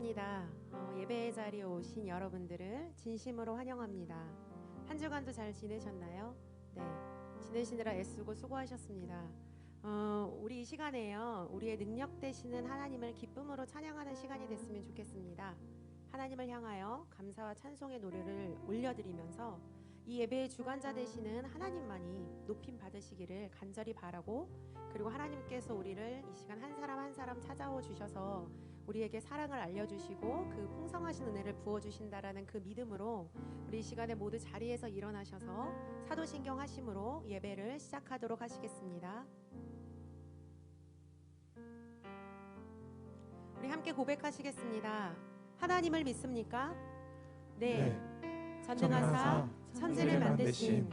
반갑습니다. 예배의 자리에 오신 여러분들을 진심으로 환영합니다. 한 주간도 잘 지내셨나요? 네, 지내시느라 애쓰고 수고하셨습니다. 우리 이 시간에요, 우리의 능력 되시는 하나님을 기쁨으로 찬양하는 시간이 됐으면 좋겠습니다. 하나님을 향하여 감사와 찬송의 노래를 올려드리면서 이 예배의 주관자 되시는 하나님만이 높임 받으시기를 간절히 바라고, 그리고 하나님께서 우리를 이 시간 한 사람 한 사람 찾아오 주셔서 우리에게 사랑을 알려주시고 그 풍성하신 은혜를 부어주신다라는 그 믿음으로 우리 이 시간에 모두 자리에서 일어나셔서 사도신경 하심으로 예배를 시작하도록 하시겠습니다. 우리 함께 고백하시겠습니다. 하나님을 믿습니까? 네. 전능하사 천지를 만드신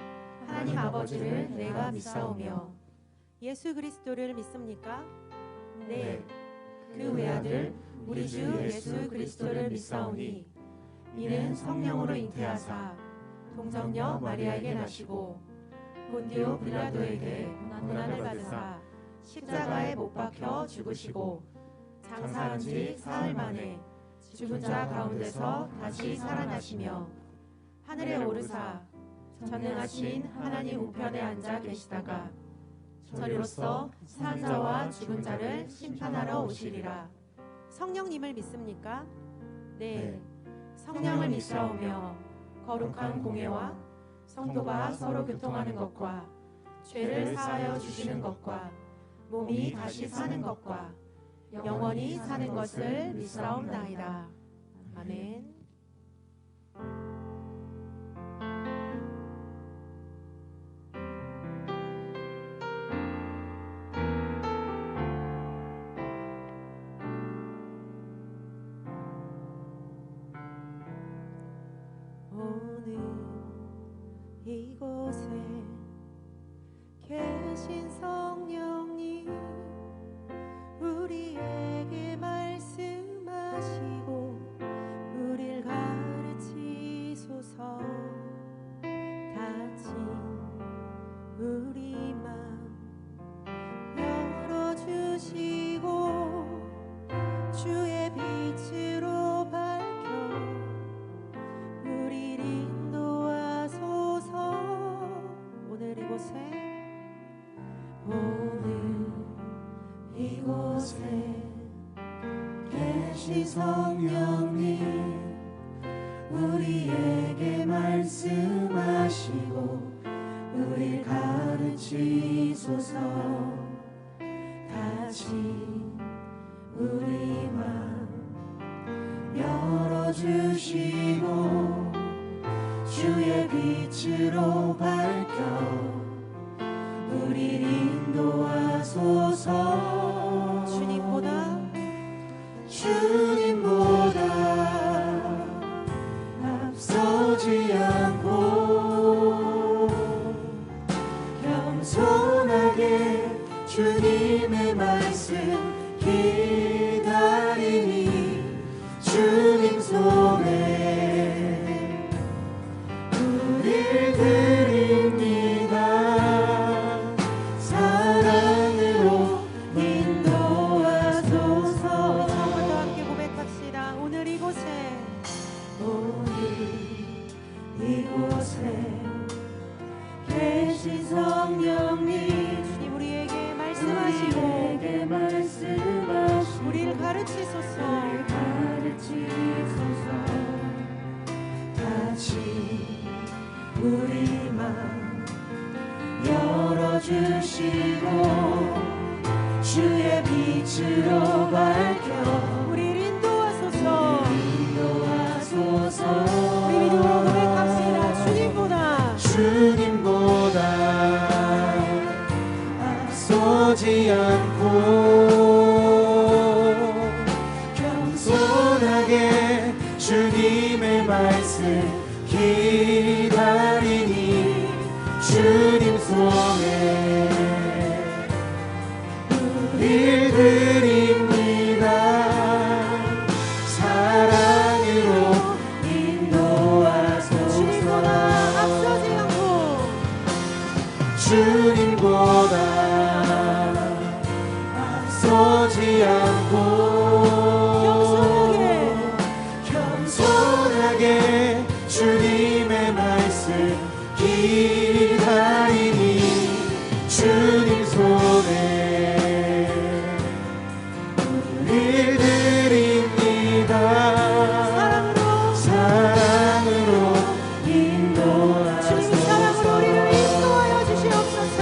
하나님 아버지를 내가 믿사오며, 예수 그리스도를 믿습니까? 네. 그 외아들 우리 주 예수 그리스도를 믿사오니, 이는 성령으로 잉태하사 동정녀 마리아에게 나시고 본디오 빌라도에게 고난을 받으사 십자가에 못 박혀 죽으시고 장사한 지 사흘 만에 죽은 자 가운데서 다시 살아나시며 하늘에 오르사 전능하신 하나님 우편에 앉아 계시다가 저리로서 산 자와 죽은 자를 심판하러 오시리라. 성령님을 믿습니까? 네. 성령을 믿사오며 거룩한 공예와 성도가 서로 교통하는 것과 죄를 사하여 주시는 것과 몸이 다시 사는 것과 영원히 사는 것을 믿사옵나이다. 아멘. 오늘 이곳에 계신 성령님, 우리에게 말씀하시고 우릴 가르치소서. 닫힌 우리 맘 열어주시고 주의 빛으로 밝혀 우릴 인도하소서. 오늘 이곳에 계신 성령님, 우리에게 말씀하시고 우릴 가르치소서. 닫힌 우리 맘 열어주시고 주의 빛으로 밝혀 우릴 인도하소서. 주님보다 앞서지 않고 겸손하게 주님의 말씀 기다리니 주님 손에 우릴 드립니다. 사랑으로 인도하소서. 오늘도 함께 고백합시다. 오늘 이곳에 계신 성령님, 주님 우리에게 말씀하시고 우리를 가르치소서. 다시 우리 맘 열어주시고 주의 빛으로 밝혀 우리를 인도하소서. 우리 믿음으로 고백합시다. 주님보다 앞서지 않고 겸손하게 주님의 말씀 기다리니 주님 손에 우릴 드립니다. 사랑으로 인도하소서. 주님보다 앞서지 않고 일드립니다. 사랑으로 인도하소서. 주님 사랑으로 우리를 인도하여 주시옵소서.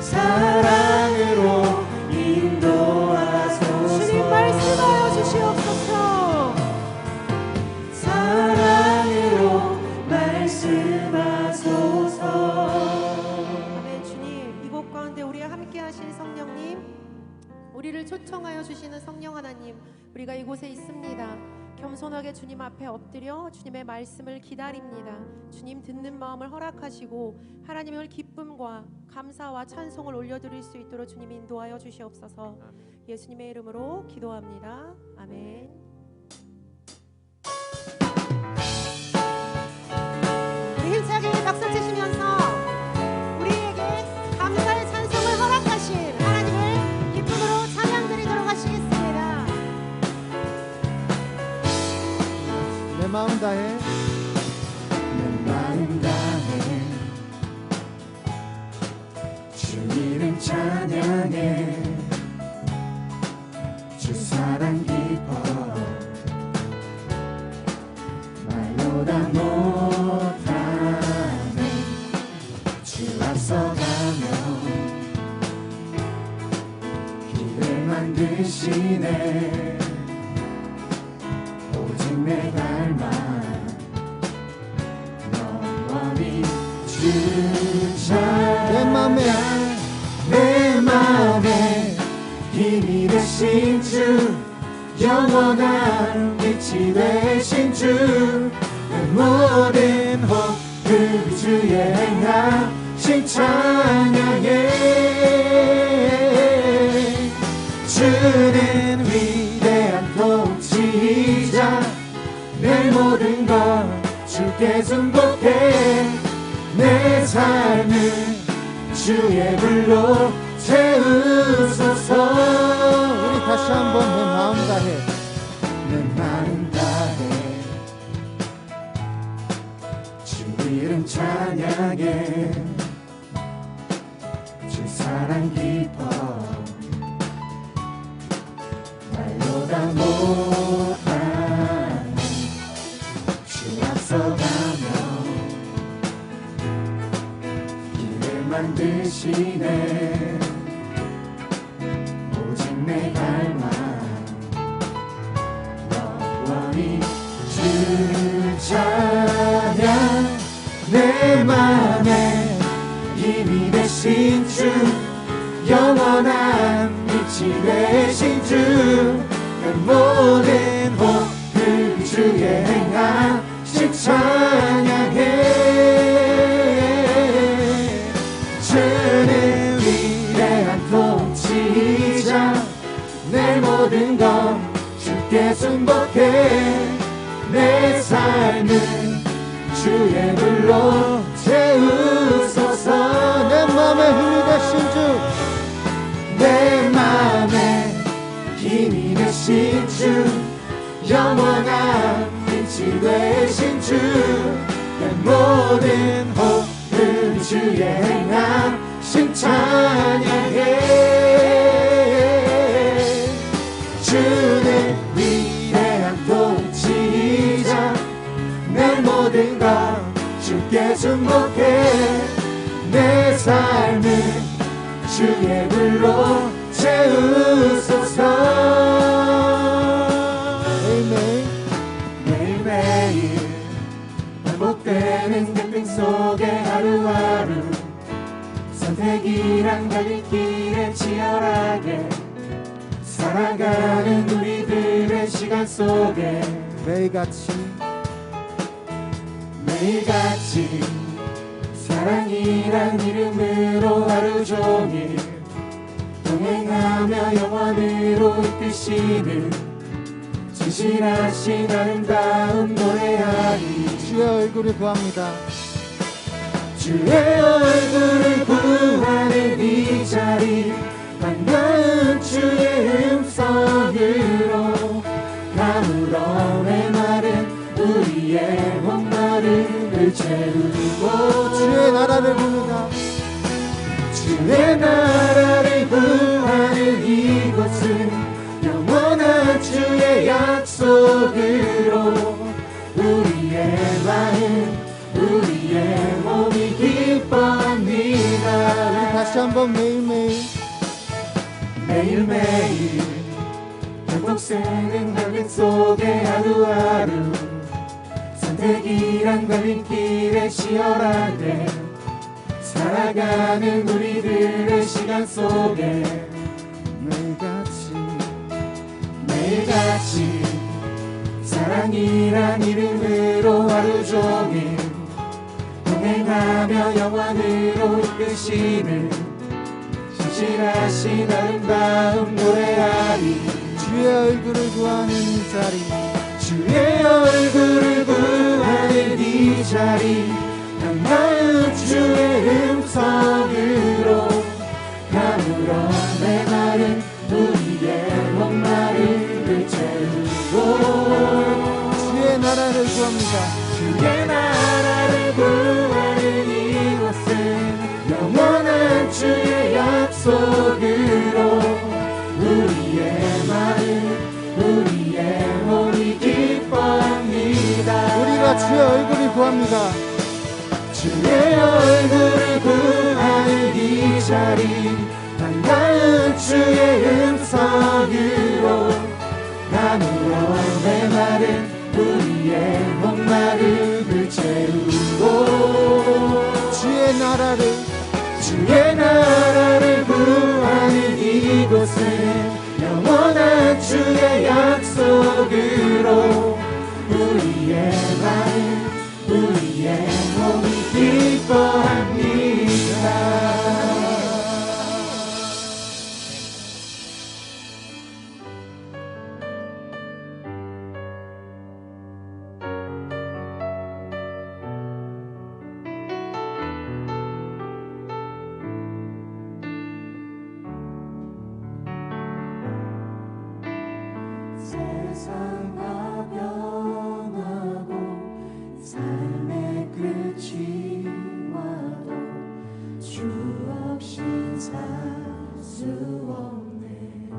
사랑으로 인도하소서. 주님 말씀하여 주시옵소서. 사랑으로 말씀하소서. 아멘. 주님, 이곳 가운데 우리와 함께 하실 성령님, 우리를 초청하여 주시는 성령 하나님, 우리가 이곳에 있습니다. 겸손하게 주님 앞에 엎드려 주님의 말씀을 기다립니다. 주님 듣는 마음을 허락하시고 하나님을 기쁨과 감사와 찬송을 올려드릴 수 있도록 주님 인도하여 주시옵소서. 예수님의 이름으로 기도합니다. 아멘. 우리 힘차게 박수 치시면서 우리에게 감사의 찬송을 허락하신 하나님을 기쁨으로 찬양드리도록 하시겠습니다. 내 마음 다해 내 마음 다해 주 이름 찬양해. 주 사랑 기뻐 말로 다 못하네. 주 앞서가며 길을 만드시네. 오직 내 발만 영원히 주자. 내 맘에 힘이 되신 주, 영원한 빛이 되신 주, 내 모든 그 주의 행하신 찬양해. 주는 위대한 통치자, 내 모든 것 주께 순복해. 내 삶을 주의 불로 채우소서. 우리 다시 한번 내 마음 다해 내 마음 다해 주 이름 찬양해. 주 사랑 기뻐 말로 다 못하네. 주 앞서가며 길을 만드시네. 오직 내 발만 영원히 주 찬양. 내 맘에 힘이 되신 주, 영원한 빛이 되신 주, 내 모든 그 주의 행하신 찬양해. 주는 위대한 통치자, 내 모든 것 주께 순복해. 내 삶을 주의 불로 채우소서. 내 맘에 힘이 되신 주, 내 맘에 힘이 되신 주, 영원한 빛이 되신 주, 내 모든 그 주의 행하신 찬양해. 주는 위대한 통치자, 내 모든 것 주께 순복해. 내 삶을 주의 불로 채우소서. 매일매일 반복되는 갈등 속에 하루하루 선택이란 갈림길에 치열하게 살아가는 우리들의 시간 속에 매일같이 사랑이란 이름으로 하루 종일 동행하며 영원으로 이끄시는 진실하신 아름다운 노래하리. 주의 얼굴을 구합니다. 주의 얼굴을 구하는 이 자리, 반가운 주의 음성으로 가물어 메마른 우리의 목마름을 채우고 주의 나라를 부르다. 주의 나라를 구하는 이곳은 마른 영원한 주의 약속으로 우리의 마음 우리의 몸이 기뻐합니다. 다시 한번 매일매일 매일매일 행복새는 갈림 속에 하루하루 선택이란 갈림길에 치열하게 살아가는 우리들의 시간 속에 매일같이 사랑이란 이름으로 하루 종일 동행하며 영원으로 이끄시는 신실하신 아름다움 노래하리. 주의 얼굴을 구하는 이 자리 주의 얼굴을 구하는 이 자리 반가운 주의 음성으로 가물어 메마른 우리의 목마름을 채우고 주의 나라를 구합니다. 주의 나라를 구하는 이곳은 영원한 주의 약속으로 우리의 마음 우리의 몸이 기뻐합니다. 우리가 주의 얼굴을 구합니다. 주의 얼굴을 구하는 이 자리 반가운 주의 음성으로 나무로 메마른 우리의 목마름을 채우고 주의 나라를 구하는 이곳은 영원한 주의 약속으로 우리의 마음 우리의 몸이 기뻐합니다. 세상 다 변하고 삶의 끝이 와도 주 없인 살 수 없네.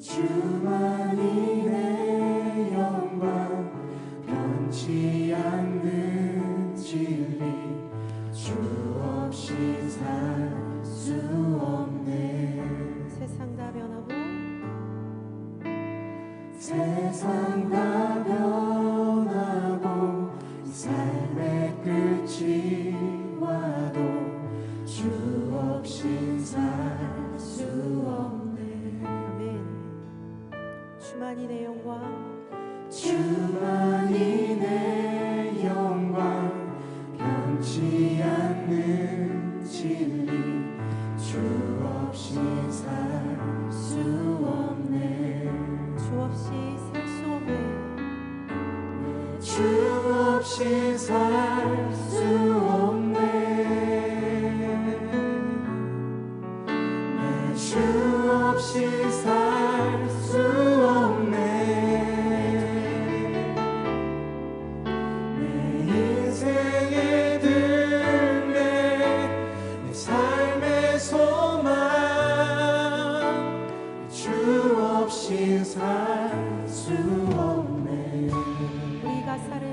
주만이 내 영광 변치 않는 진리 주 없인 살 수 없네. 세상 다 변하고 세상 다 변하고 삶의 끝이 와도 주 없인 살 수 없네. 아멘. 주만이 내 영광 주만이 내 영광 변치 않는 진리 주 없인 살 수 없네. 주 없이 살 수 없네. 주 없이 살 수 없네. 주 없이 살 수 없네. 내 인생의 등대 내 삶의 소망 주 없이 살 수 없네. 우리 가사를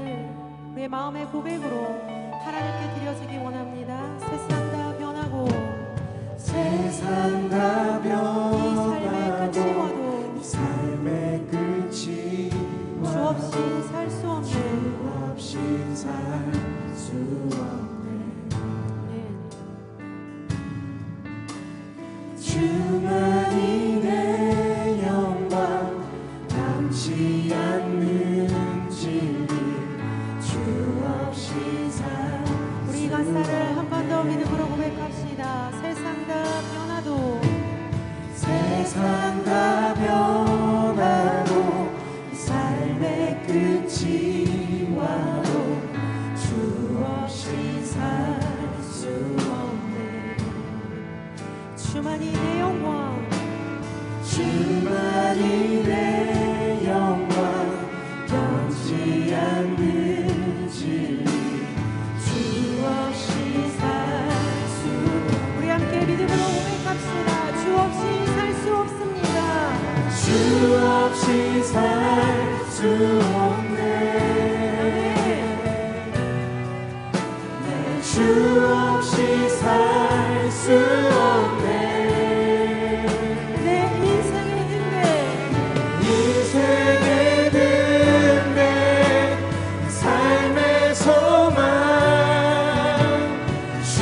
우리의 마음의 고백으로 하나님께 드려지기 원합니다. 세상 다 변하고 세상 다 이 삶의 끝이 변하고 와도 이 삶의 끝이 주 없이 살 수 없네. 없이 살 수 없네. 네. 주만이 내 영광 남지 않는 진리 주 없이 살 우리 가사를 한 번 더 믿음으로 고백합시다. 세상 다 변하도 세상 다 변하고 삶의 끝이 와도 주 없이 살 수 없네. 주만이 내 영광 주만이 내 영광 변치 않는 진리 주 없이 살 수 우리 함께 믿음으로 고백합시다. 없이 살 수 없네. 주 없이 살 수 없네. 내 인생의 인생의 든대 삶의 소망 주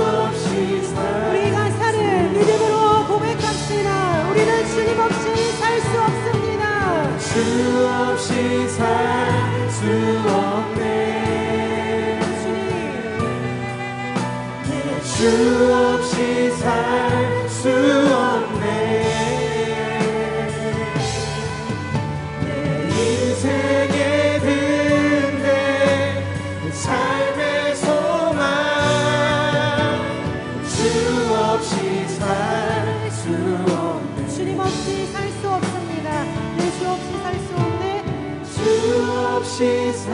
없이 살 우리 가사를 믿음으로 고백합시다. 우리는 주님 없이 살 수 없습니다. 주 없이 살 수 없네. 주 없이 살 수 없네. 내 인생의 든대 삶의 소망 주 없이 살 수 없네. 주님 없이 살 수 없습니다. 내 주 없이 살 수 없네. 주 없이 살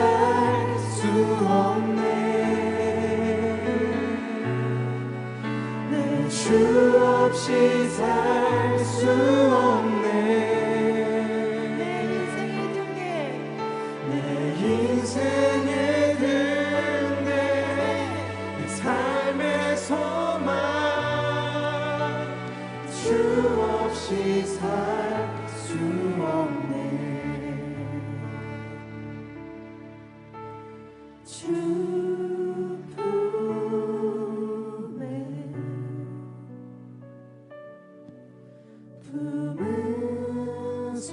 수 없네. 주 없이 살 수 없네. 내 인생의 등대 내 인생의 든대 삶의 소망 주 없이 살 수 없네. 주 품에 품으소서.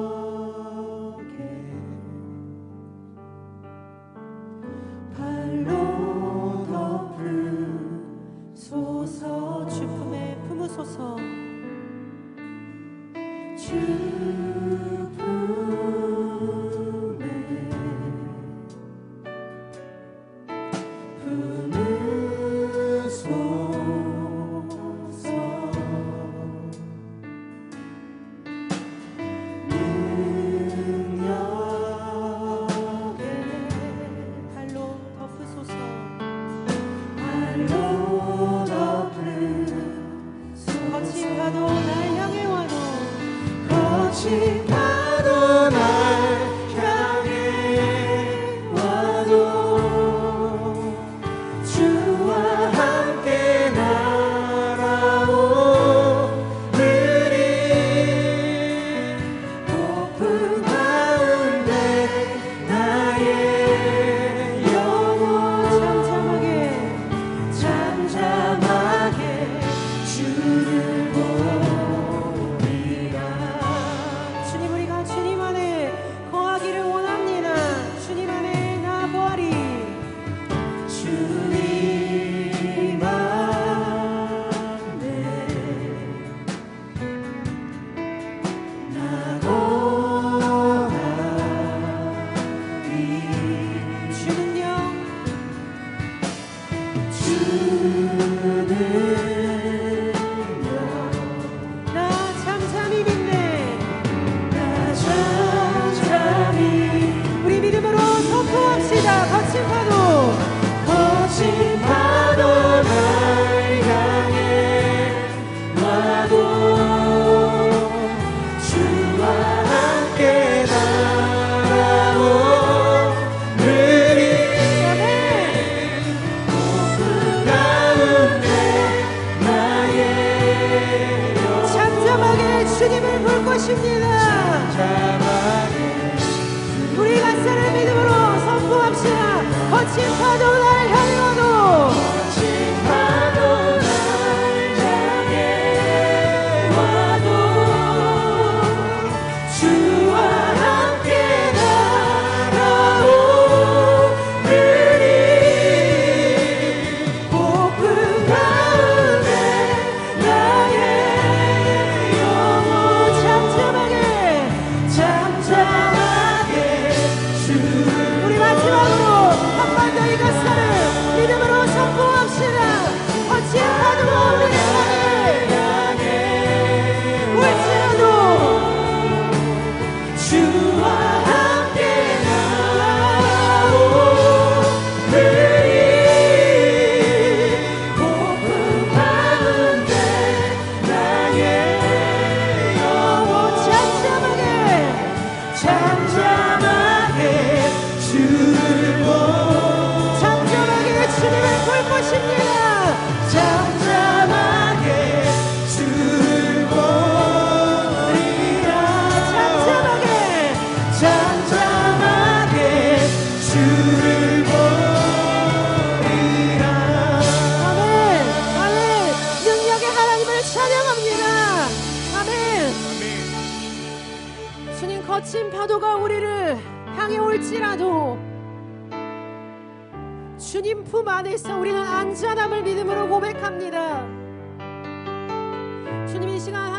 능력에 발로 덮으소서. 주 품에 품으소서. 주 품에 품으소서. 능력에 발로 덮으소서. 발로 덮으소서. 거친 파도 날 향해 와도 거친 파도 날 향해 와도 주와 함께 날아오르리. 폭풍 가운데 나의 영혼 잠잠하게 주를 보리라. 주님 우리가 주님 안에 거하기를 원합니다. 주님 안에 나보아리. 주님 안에 나거하리. 주는요 주는요 나 잠잠히 믿네. 나 잠잠히 우리 믿음으로 선포합시다. 거친 파도 거친 파도 날 향해 와도 주와 함께 날아오르리. 폭풍 가운데 나의 영혼 잠잠하게 주님을 볼 것입니다. 잠잠하게 우리 가사를 믿음으로 선포합시다. 거친 파도 날 향해 와도 거친 파도 날 향해 와도 주와 함께 날아오르리. 폭풍 가운데 나의 영혼 잠잠하게 주 우리 마지막으로 한 번 더 이 가사를 믿음으로 선포합시다. 것입니다. 잠잠하게 주를 보리라. 잠잠하게 주를 보리라. 아멘. 아멘. 능력의 하나님을 찬양합니다. 아멘. 주님, 거친 파도가 우리를 향해 올지라도 주님 품 안에서 우리는 안전함을 믿음으로 고백합니다. 주님, 이 시간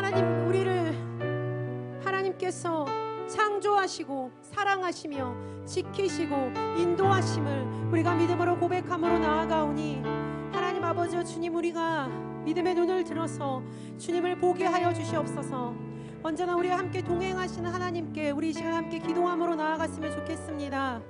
하나님께서 창조하시고 사랑하시며 지키시고 인도하심을 우리가 믿음으로 고백함으로 나아가오니 하나님 아버지여, 주님, 우리가 믿음의 눈을 들어서 주님을 보게 하여 주시옵소서. 언제나 우리와 함께 동행하시는 하나님께 우리 이 시간 함께 기도함으로 나아갔으면 좋겠습니다.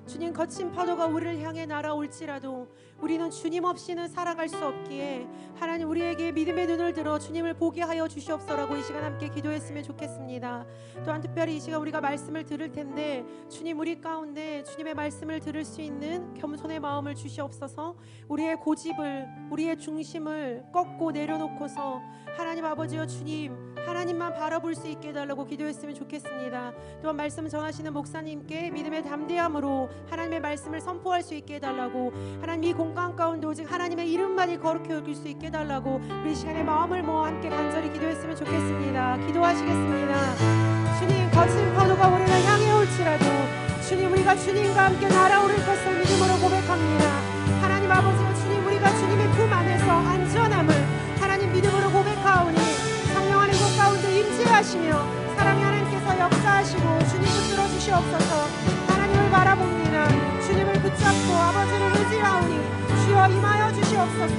주님, 거친 파도가 우리를 향해 날아올지라도 우리는 주님 없이는 살아갈 수 없기에 하나님, 우리에게 믿음의 눈을 들어 주님을 보게 하여 주시옵소서라고 이 시간 함께 기도했으면 좋겠습니다. 또한 특별히 이 시간 우리가 말씀을 들을 텐데 주님, 우리 가운데 주님의 말씀을 들을 수 있는 겸손의 마음을 주시옵소서. 우리의 고집을, 우리의 중심을 꺾고 내려놓고서 하나님 아버지여, 주님 하나님만 바라볼 수 있게 해달라고 기도했으면 좋겠습니다. 또한 말씀 전하시는 목사님께 믿음의 담대함으로 하나님의 말씀을 선포할 수 있게 해달라고, 하나님 이 공간 가운데 오직 하나님의 이름만이 거룩히 여길 수 있게 해달라고 우리 시간에 마음을 모아 함께 간절히 기도했으면 좋겠습니다. 기도하시겠습니다. 주님, 거친 파도가 우리를 향해 올지라도 주님, 우리가 주님과 함께 날아오를 것을 믿음으로 고백합니다. 하나님 아버지와 주님, 우리가 주님의 품 안에서 안전함을 하나님 믿음으로 고백하오니 성령 하나님 가운데 임재하시며 사랑의 하나님께서 역사하시고 주님 붙들어 주시옵소서. 하나님을 바라봅니다. 주님을 붙잡고 아버지를 의지하오니 주여 임하여 주시옵소서.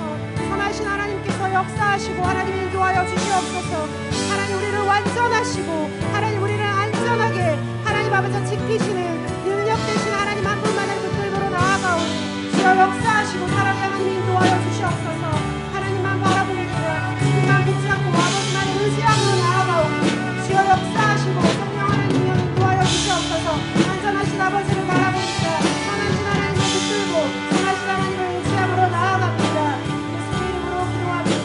선하신 하나님께서 역사하시고 하나님 인도하여 주시옵소서. 하나님, 우리를 완전하시고 하나님, 우리를 안전하게 하나님 아버지 지키시는 능력 되신 하나님 한 분만을 붙들고 나아가오니 주여 역사하시고 사랑의 하나님 인도하여 주시옵소서. 하나님만 바라봅니다. 주님만 붙잡고 아버지만 의지하며 나아가오니 주여 역사하시고 성령 하나님이 인도하여 주시옵소서. 안전하신 아버지를 바라봅니다. 선하신 하나님을 붙들고 선하신 하나님을 의지함으로 나아갑니다. 예수의 이름으로 기도합니다.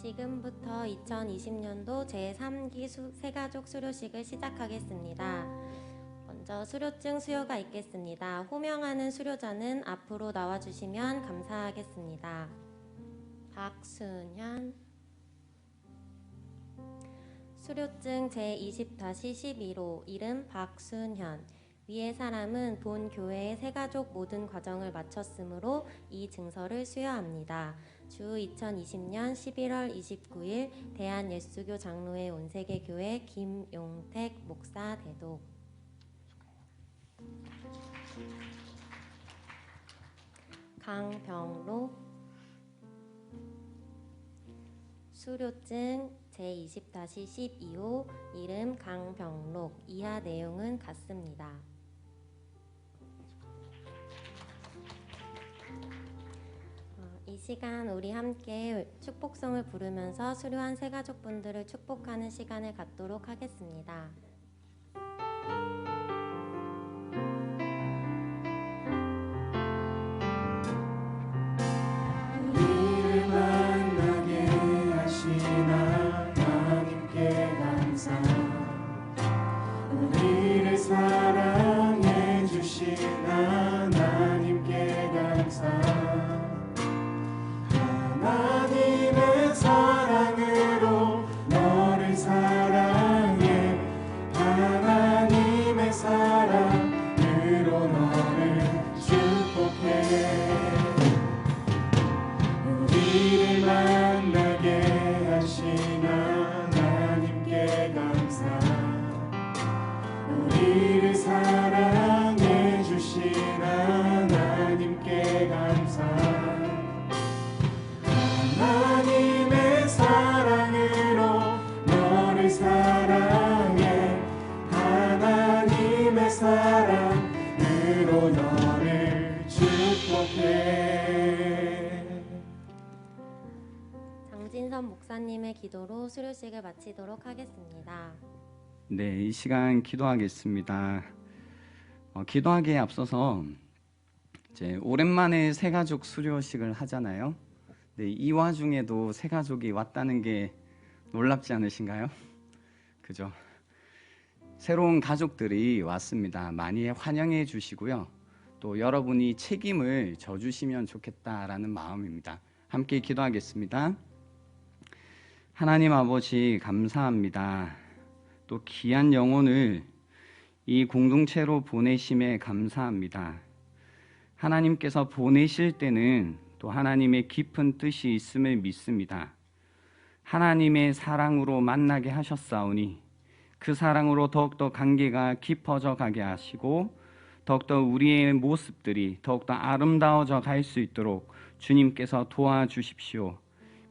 지금부터 2020년도 제3기 새가족 수료식을 시작하겠습니다. 먼저 수료증 수여가 있겠습니다. 호명하는 수료자는 앞으로 나와주시면 감사하겠습니다. 박순현. 수료증 제20-12호 이름 박순현. 위의 사람은 본 교회의 새가족 모든 과정을 마쳤으므로 이 증서를 수여합니다. 주 2020년 11월 29일 대한예수교 장로회 온세계교회 김용택 목사 대독. 강병록. 수료증 제20-12호 이름 강병록. 이하 내용은 같습니다. 이 시간 우리 함께 축복성을 부르면서 수료한 새가족분들을 축복하는 시간을 갖도록 하겠습니다. 우리를 만나게 하신 하나님께 감사. 우리를 사랑해 주신 하나님께 감사. 하나님의 사랑으로 너를 사랑해 김민선 목사님의 기도로 수료식을 마치도록 하겠습니다. 네, 이 시간 기도하겠습니다. 기도하기에 앞서서 이제 오랜만에 새가족 수료식을 하잖아요. 네, 이 와중에도 새가족이 왔다는 게 놀랍지 않으신가요? 그죠? 새로운 가족들이 왔습니다. 많이 환영해 주시고요. 또 여러분이 책임을 져주시면 좋겠다라는 마음입니다. 함께 기도하겠습니다. 하나님 아버지 감사합니다. 또 귀한 영혼을 이 공동체로 보내심에 감사합니다. 하나님께서 보내실 때는 또 하나님의 깊은 뜻이 있음을 믿습니다. 하나님의 사랑으로 만나게 하셨사오니 그 사랑으로 더욱더 관계가 깊어져 가게 하시고 더욱더 우리의 모습들이 더욱더 아름다워져 갈 수 있도록 주님께서 도와주십시오.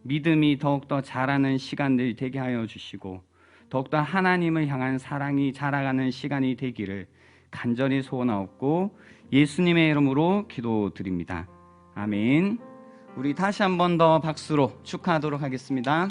믿음이 더욱더 자라는 시간들 되게 하여 주시고 더욱더 하나님을 향한 사랑이 자라가는 시간이 되기를 간절히 소원하옵고 예수님의 이름으로 기도드립니다. 아멘. 우리 다시 한 번 더 박수로 축하하도록 하겠습니다.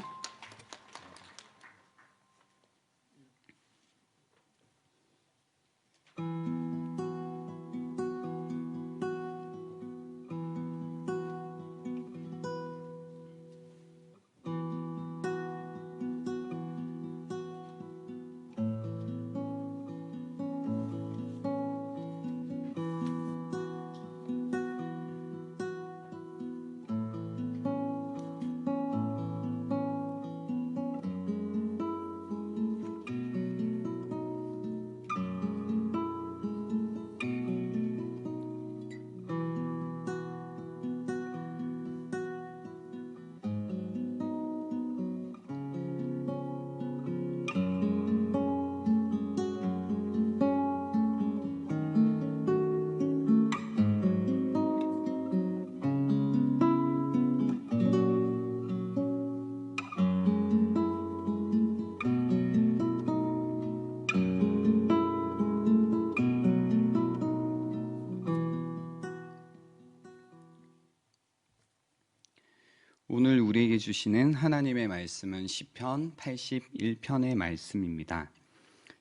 오늘 우리에게 주시는 하나님의 말씀은 시편 81편의 말씀입니다.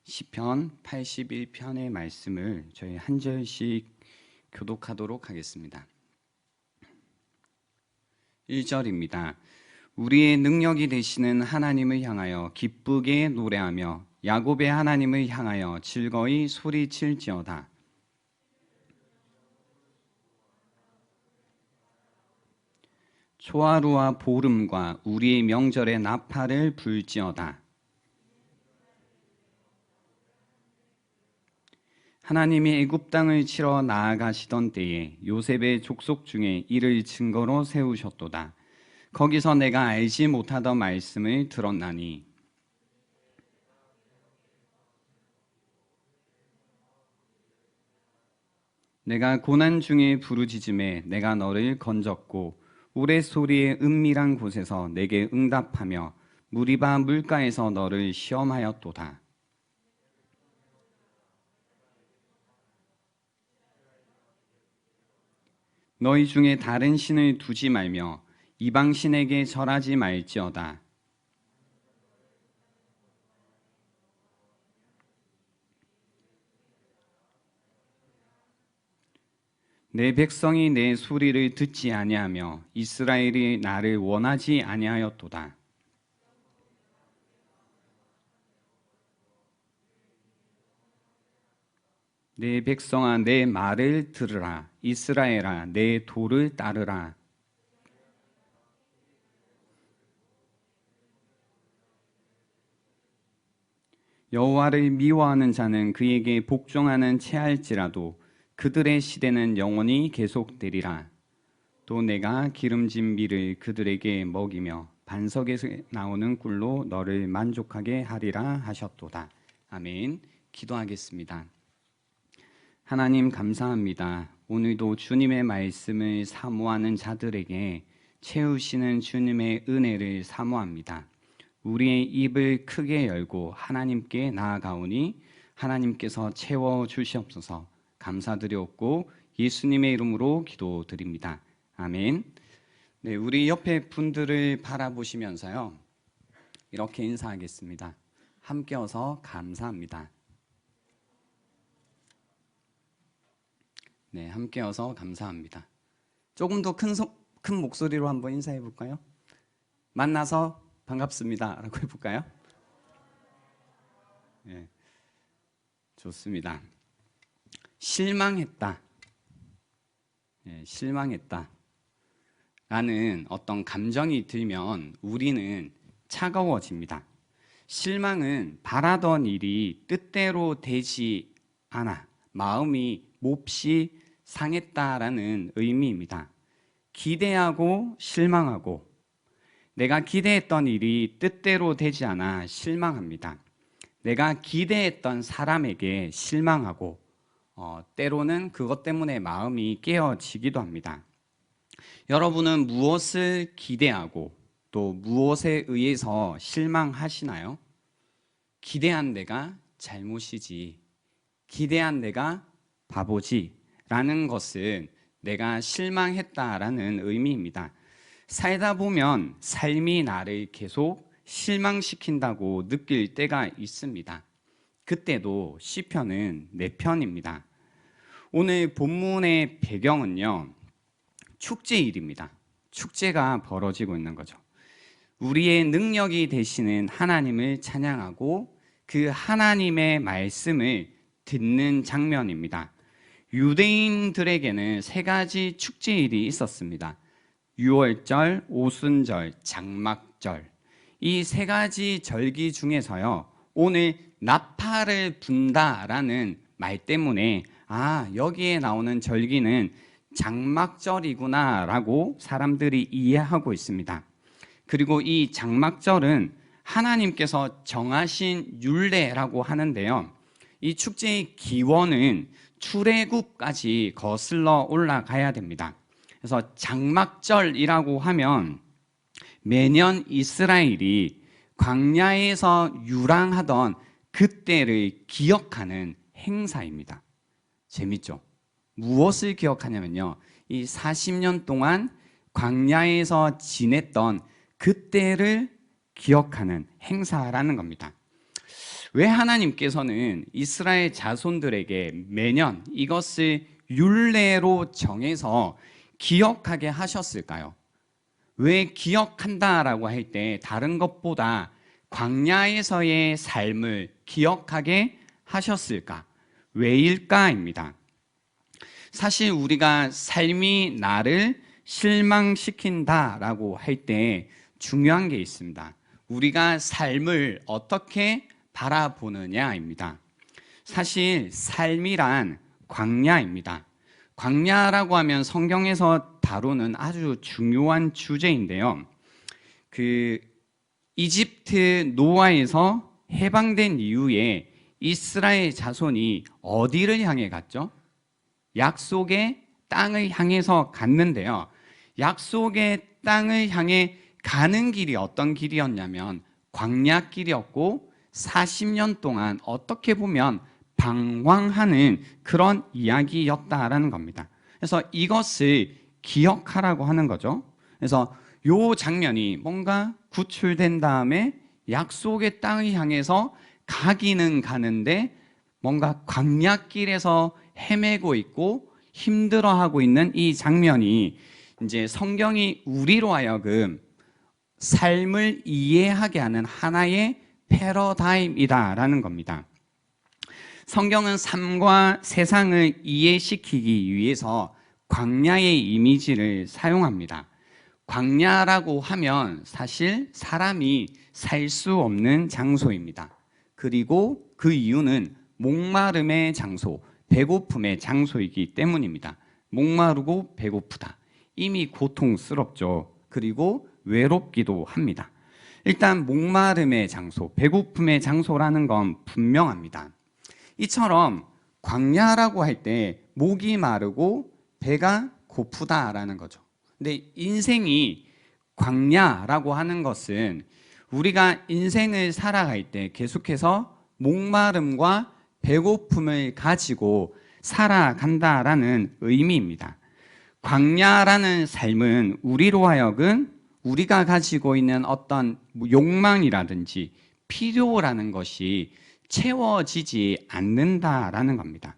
시편 81편의 말씀을 저희 한 절씩 교독하도록 하겠습니다. 1절입니다. 우리의 능력이 되시는 하나님을 향하여 기쁘게 노래하며 야곱의 하나님을 향하여 즐거이 소리칠지어다. 초하루와 보름과 우리의 명절에 나팔을 불지어다. 하나님이 애굽 땅을 치러 나아가시던 때에 요셉의 족속 중에 이를 증거로 세우셨도다. 거기서 내가 알지 못하던 말씀을 들었나니 내가 고난 중에 부르짖음에 내가 너를 건졌고 우레소리의 은밀한 곳에서 내게 응답하며 무리바 물가에서 너를 시험하였도다. 너희 중에 다른 신을 두지 말며 이방 신에게 절하지 말지어다. 내 백성이 내 소리를 듣지 아니하며 이스라엘이 나를 원하지 아니하였도다. 내 백성아 내 말을 들으라. 이스라엘아 내 도를 따르라. 여호와를 미워하는 자는 그에게 복종하는 체할지라도 그들의 시대는 영원히 계속되리라. 또 내가 기름진 밀을 그들에게 먹이며 반석에서 나오는 꿀로 너를 만족하게 하리라 하셨도다. 아멘. 기도하겠습니다. 하나님 감사합니다. 오늘도 주님의 말씀을 사모하는 자들에게 채우시는 주님의 은혜를 사모합니다. 우리의 입을 크게 열고 하나님께 나아가오니 하나님께서 채워주시옵소서. 감사드렸고 예수님의 이름으로 기도드립니다. 아멘. 네, 우리 옆에 분들을 바라보시면서요. 이렇게 인사하겠습니다. 함께 어서 감사합니다. 네, 함께 어서 감사합니다. 조금 더 큰 목소리로 한번 인사해 볼까요? 만나서 반갑습니다. 라고 해볼까요? 네, 좋습니다. 실망했다. 네, 실망했다. 라는 어떤 감정이 들면 우리는 차가워집니다. 실망은 바라던 일이 뜻대로 되지 않아 마음이 몹시 상했다라는 의미입니다. 기대하고 실망하고, 내가 기대했던 일이 뜻대로 되지 않아 실망합니다. 내가 기대했던 사람에게 실망하고, 때로는 그것 때문에 마음이 깨어지기도 합니다. 여러분은 무엇을 기대하고 또 무엇에 의해서 실망하시나요? 기대한 내가 잘못이지, 기대한 내가 바보지 라는 것은 내가 실망했다라는 의미입니다. 살다 보면 삶이 나를 계속 실망시킨다고 느낄 때가 있습니다. 그때도 시편은 내 편입니다. 오늘 본문의 배경은요, 축제일입니다. 축제가 벌어지고 있는 거죠. 우리의 능력이 되시는 하나님을 찬양하고 그 하나님의 말씀을 듣는 장면입니다. 유대인들에게는 세 가지 축제일이 있었습니다. 유월절, 오순절, 장막절. 이 세 가지 절기 중에서요, 오늘 나팔을 분다라는 말 때문에 여기에 나오는 절기는 장막절이구나 라고 사람들이 이해하고 있습니다. 그리고 이 장막절은 하나님께서 정하신 율례라고 하는데요, 이 축제의 기원은 출애굽까지 거슬러 올라가야 됩니다. 그래서 장막절이라고 하면 매년 이스라엘이 광야에서 유랑하던 그때를 기억하는 행사입니다. 재밌죠? 무엇을 기억하냐면요, 이 40년 동안 광야에서 지냈던 그때를 기억하는 행사라는 겁니다. 왜 하나님께서는 이스라엘 자손들에게 매년 이것을 율례로 정해서 기억하게 하셨을까요? 왜 기억한다라고 할 때 다른 것보다 광야에서의 삶을 기억하게 하셨을까? 왜일까입니다. 사실 우리가 삶이 나를 실망시킨다라고 할 때 중요한 게 있습니다. 우리가 삶을 어떻게 바라보느냐입니다. 사실 삶이란 광야입니다. 광야라고 하면 성경에서 다루는 아주 중요한 주제인데요. 이집트 노아에서 해방된 이후에 이스라엘 자손이 어디를 향해 갔죠? 약속의 땅을 향해서 갔는데요. 약속의 땅을 향해 가는 길이 어떤 길이었냐면 광야길이었고, 40년 동안 어떻게 보면 방황하는 그런 이야기였다라는 겁니다. 그래서 이것을 기억하라고 하는 거죠. 그래서 이 장면이 뭔가 구출된 다음에 약속의 땅을 향해서 가기는 가는데 뭔가 광야길에서 헤매고 있고 힘들어하고 있는 이 장면이 이제 성경이 우리로 하여금 삶을 이해하게 하는 하나의 패러다임이다라는 겁니다. 성경은 삶과 세상을 이해시키기 위해서 광야의 이미지를 사용합니다. 광야라고 하면 사실 사람이 살 수 없는 장소입니다. 그리고 그 이유는 목마름의 장소, 배고픔의 장소이기 때문입니다. 목마르고 배고프다. 이미 고통스럽죠. 그리고 외롭기도 합니다. 일단 목마름의 장소, 배고픔의 장소라는 건 분명합니다. 이처럼 광야라고 할 때 목이 마르고 배가 고프다라는 거죠. 근데 인생이 광야라고 하는 것은 우리가 인생을 살아갈 때 계속해서 목마름과 배고픔을 가지고 살아간다라는 의미입니다. 광야라는 삶은 우리로 하여금 우리가 가지고 있는 어떤 욕망이라든지 필요라는 것이 채워지지 않는다라는 겁니다.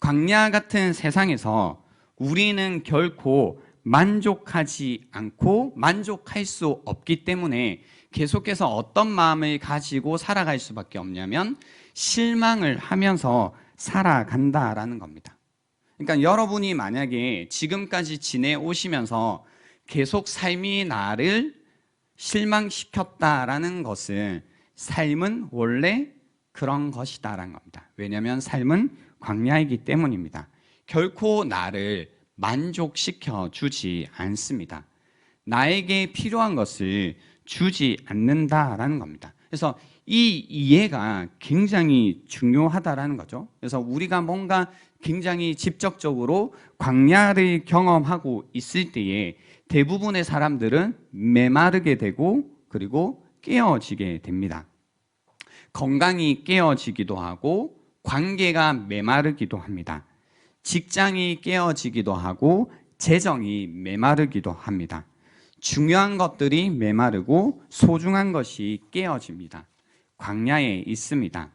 광야 같은 세상에서 우리는 결코 만족하지 않고 만족할 수 없기 때문에 계속해서 어떤 마음을 가지고 살아갈 수밖에 없냐면 실망을 하면서 살아간다라는 겁니다. 그러니까 여러분이 만약에 지금까지 지내오시면서 계속 삶이 나를 실망시켰다라는 것은 삶은 원래 그런 것이다라는 겁니다. 왜냐하면 삶은 광야이기 때문입니다. 결코 나를 만족시켜 주지 않습니다. 나에게 필요한 것을 주지 않는다라는 겁니다. 그래서 이 이해가 굉장히 중요하다라는 거죠. 그래서 우리가 뭔가 굉장히 직접적으로 광야를 경험하고 있을 때에 대부분의 사람들은 메마르게 되고 그리고 깨어지게 됩니다. 건강이 깨어지기도 하고 관계가 메마르기도 합니다. 직장이 깨어지기도 하고 재정이 메마르기도 합니다. 중요한 것들이 메마르고 소중한 것이 깨어집니다. 광야에 있습니다.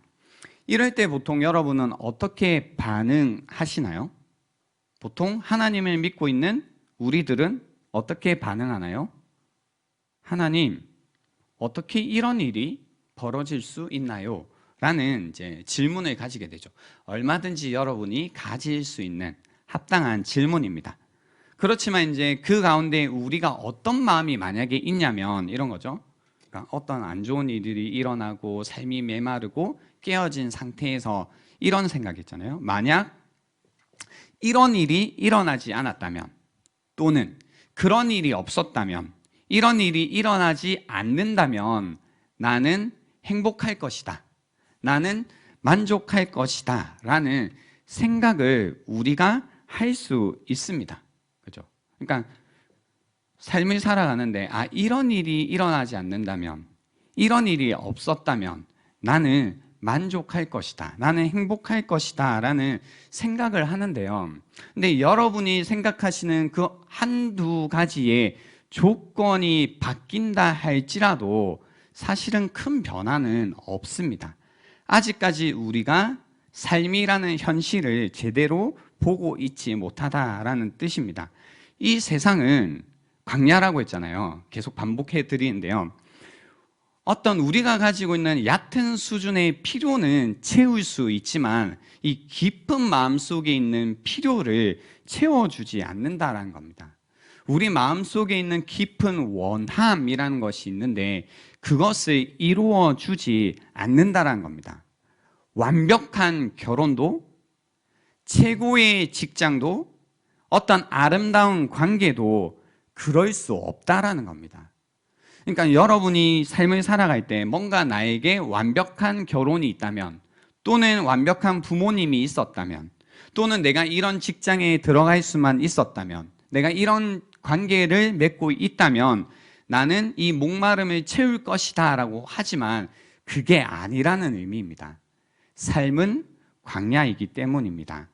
이럴 때 보통 여러분은 어떻게 반응하시나요? 보통 하나님을 믿고 있는 우리들은 어떻게 반응하나요? 하나님, 어떻게 이런 일이 벌어질 수 있나요? 라는 이제 질문을 가지게 되죠. 얼마든지 여러분이 가질 수 있는 합당한 질문입니다. 그렇지만 이제 그 가운데 우리가 어떤 마음이 만약에 있냐면 이런 거죠. 그러니까 어떤 안 좋은 일들이 일어나고 삶이 메마르고 깨어진 상태에서 이런 생각이 있잖아요. 만약 이런 일이 일어나지 않았다면 또는 그런 일이 없었다면 이런 일이 일어나지 않는다면 나는 행복할 것이다. 나는 만족할 것이다. 라는 생각을 우리가 할 수 있습니다. 그죠? 그러니까 삶을 살아가는데 이런 일이 일어나지 않는다면 이런 일이 없었다면 나는 만족할 것이다. 나는 행복할 것이다. 라는 생각을 하는데요. 근데 여러분이 생각하시는 그 한두 가지의 조건이 바뀐다 할지라도 사실은 큰 변화는 없습니다. 아직까지 우리가 삶이라는 현실을 제대로 보고 있지 못하다라는 뜻입니다. 이 세상은 광야라고 했잖아요. 계속 반복해 드리는데요. 어떤 우리가 가지고 있는 얕은 수준의 필요는 채울 수 있지만 이 깊은 마음 속에 있는 필요를 채워주지 않는다라는 겁니다. 우리 마음 속에 있는 깊은 원함이라는 것이 있는데 그것을 이루어 주지 않는다라는 겁니다. 완벽한 결혼도 최고의 직장도 어떤 아름다운 관계도 그럴 수 없다라는 겁니다. 그러니까 여러분이 삶을 살아갈 때 뭔가 나에게 완벽한 결혼이 있다면 또는 완벽한 부모님이 있었다면 또는 내가 이런 직장에 들어갈 수만 있었다면 내가 이런 관계를 맺고 있다면 나는 이 목마름을 채울 것이다 라고 하지만 그게 아니라는 의미입니다. 삶은 광야이기 때문입니다.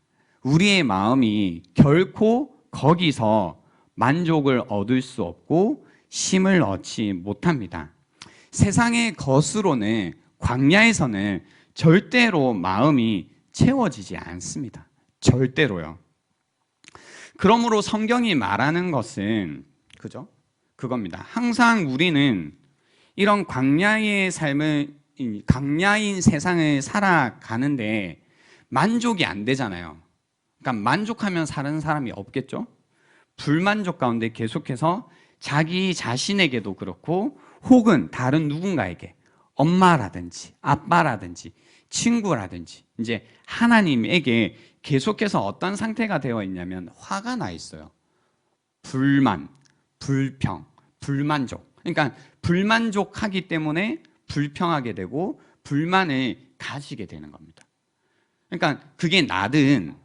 우리의 마음이 결코 거기서 만족을 얻을 수 없고 쉼을 얻지 못합니다. 세상의 것으로는 광야에서는 절대로 마음이 채워지지 않습니다. 절대로요. 그러므로 성경이 말하는 것은 그죠? 그겁니다. 항상 우리는 이런 광야의 삶을 광야인 세상을 살아가는데 만족이 안 되잖아요. 그러니까 만족하면 사는 사람이 없겠죠? 불만족 가운데 계속해서 자기 자신에게도 그렇고 혹은 다른 누군가에게 엄마라든지 아빠라든지 친구라든지 이제 하나님에게 계속해서 어떤 상태가 되어 있냐면 화가 나 있어요. 불만, 불평, 불만족. 그러니까 불만족하기 때문에 불평하게 되고 불만을 가지게 되는 겁니다. 그러니까 그게 나든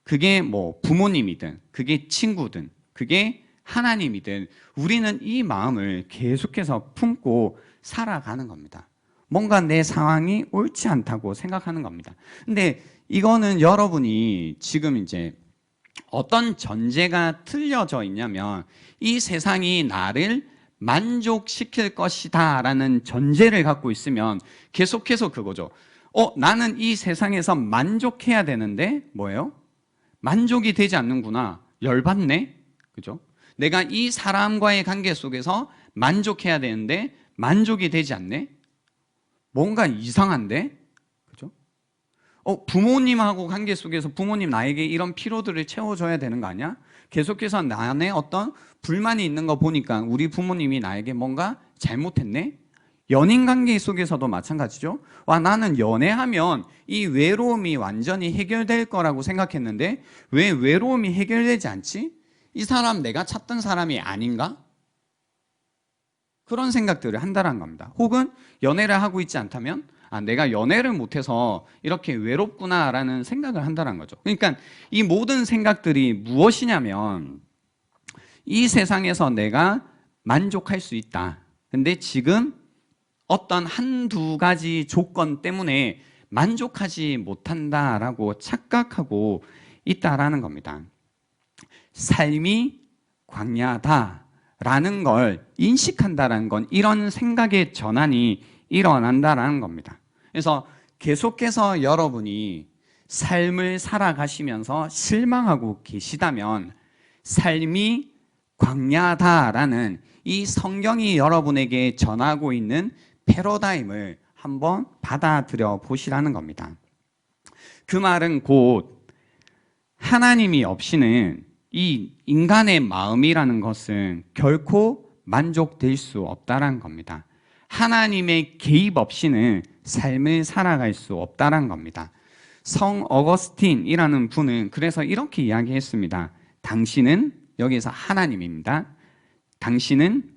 그게 뭐 부모님이든 그게 친구든 그게 하나님이든 우리는 이 마음을 계속해서 품고 살아가는 겁니다. 뭔가 내 상황이 옳지 않다고 생각하는 겁니다. 근데 이거는 여러분이 지금 이제 어떤 전제가 틀려져 있냐면 이 세상이 나를 만족시킬 것이다 라는 전제를 갖고 있으면 계속해서 그거죠. 나는 이 세상에서 만족해야 되는데 뭐예요? 만족이 되지 않는구나. 열받네. 그죠? 내가 이 사람과의 관계 속에서 만족해야 되는데 만족이 되지 않네. 뭔가 이상한데? 그죠? 부모님하고 관계 속에서 부모님 나에게 이런 피로들을 채워줘야 되는 거 아니야? 계속해서 나의 어떤 불만이 있는 거 보니까 우리 부모님이 나에게 뭔가 잘못했네? 연인 관계 속에서도 마찬가지죠. 나는 연애하면 이 외로움이 완전히 해결될 거라고 생각했는데 왜 외로움이 해결되지 않지? 이 사람 내가 찾던 사람이 아닌가? 그런 생각들을 한다는 겁니다. 혹은 연애를 하고 있지 않다면 내가 연애를 못해서 이렇게 외롭구나라는 생각을 한다는 거죠. 그러니까 이 모든 생각들이 무엇이냐면 이 세상에서 내가 만족할 수 있다. 근데 지금 어떤 한두 가지 조건 때문에 만족하지 못한다라고 착각하고 있다라는 겁니다. 삶이 광야다라는 걸 인식한다라는 건 이런 생각의 전환이 일어난다라는 겁니다. 그래서 계속해서 여러분이 삶을 살아가시면서 실망하고 계시다면 삶이 광야다라는 이 성경이 여러분에게 전하고 있는 패러다임을 한번 받아들여 보시라는 겁니다. 그 말은 곧 하나님이 없이는 이 인간의 마음이라는 것은 결코 만족될 수 없다는 겁니다. 하나님의 개입 없이는 삶을 살아갈 수 없다는 겁니다. 성 어거스틴이라는 분은 그래서 이렇게 이야기했습니다. 당신은, 여기서 하나님입니다. 당신은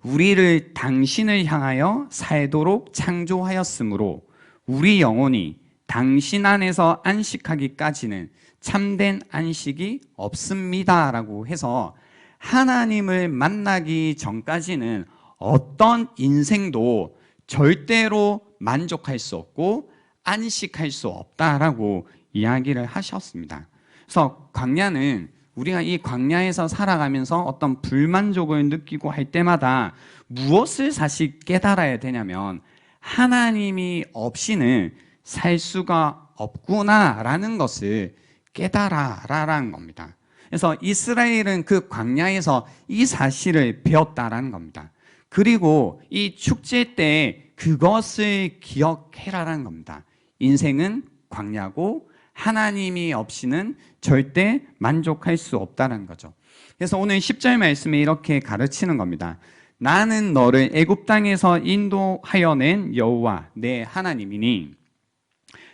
우리를 당신을 향하여 살도록 창조하였으므로 우리 영혼이 당신 안에서 안식하기까지는 참된 안식이 없습니다 라고 해서 하나님을 만나기 전까지는 어떤 인생도 절대로 만족할 수 없고 안식할 수 없다라고 이야기를 하셨습니다. 그래서 광야는 우리가 이 광야에서 살아가면서 어떤 불만족을 느끼고 할 때마다 무엇을 사실 깨달아야 되냐면 하나님이 없이는 살 수가 없구나라는 것을 깨달아라라는 겁니다. 그래서 이스라엘은 그 광야에서 이 사실을 배웠다라는 겁니다. 그리고 이 축제 때 그것을 기억해라라는 겁니다. 인생은 광야고 하나님이 없이는 절대 만족할 수 없다는 거죠. 그래서 오늘 10절 말씀에 이렇게 가르치는 겁니다. 나는 너를 애굽 땅에서 인도하여 낸 여호와 내 하나님이니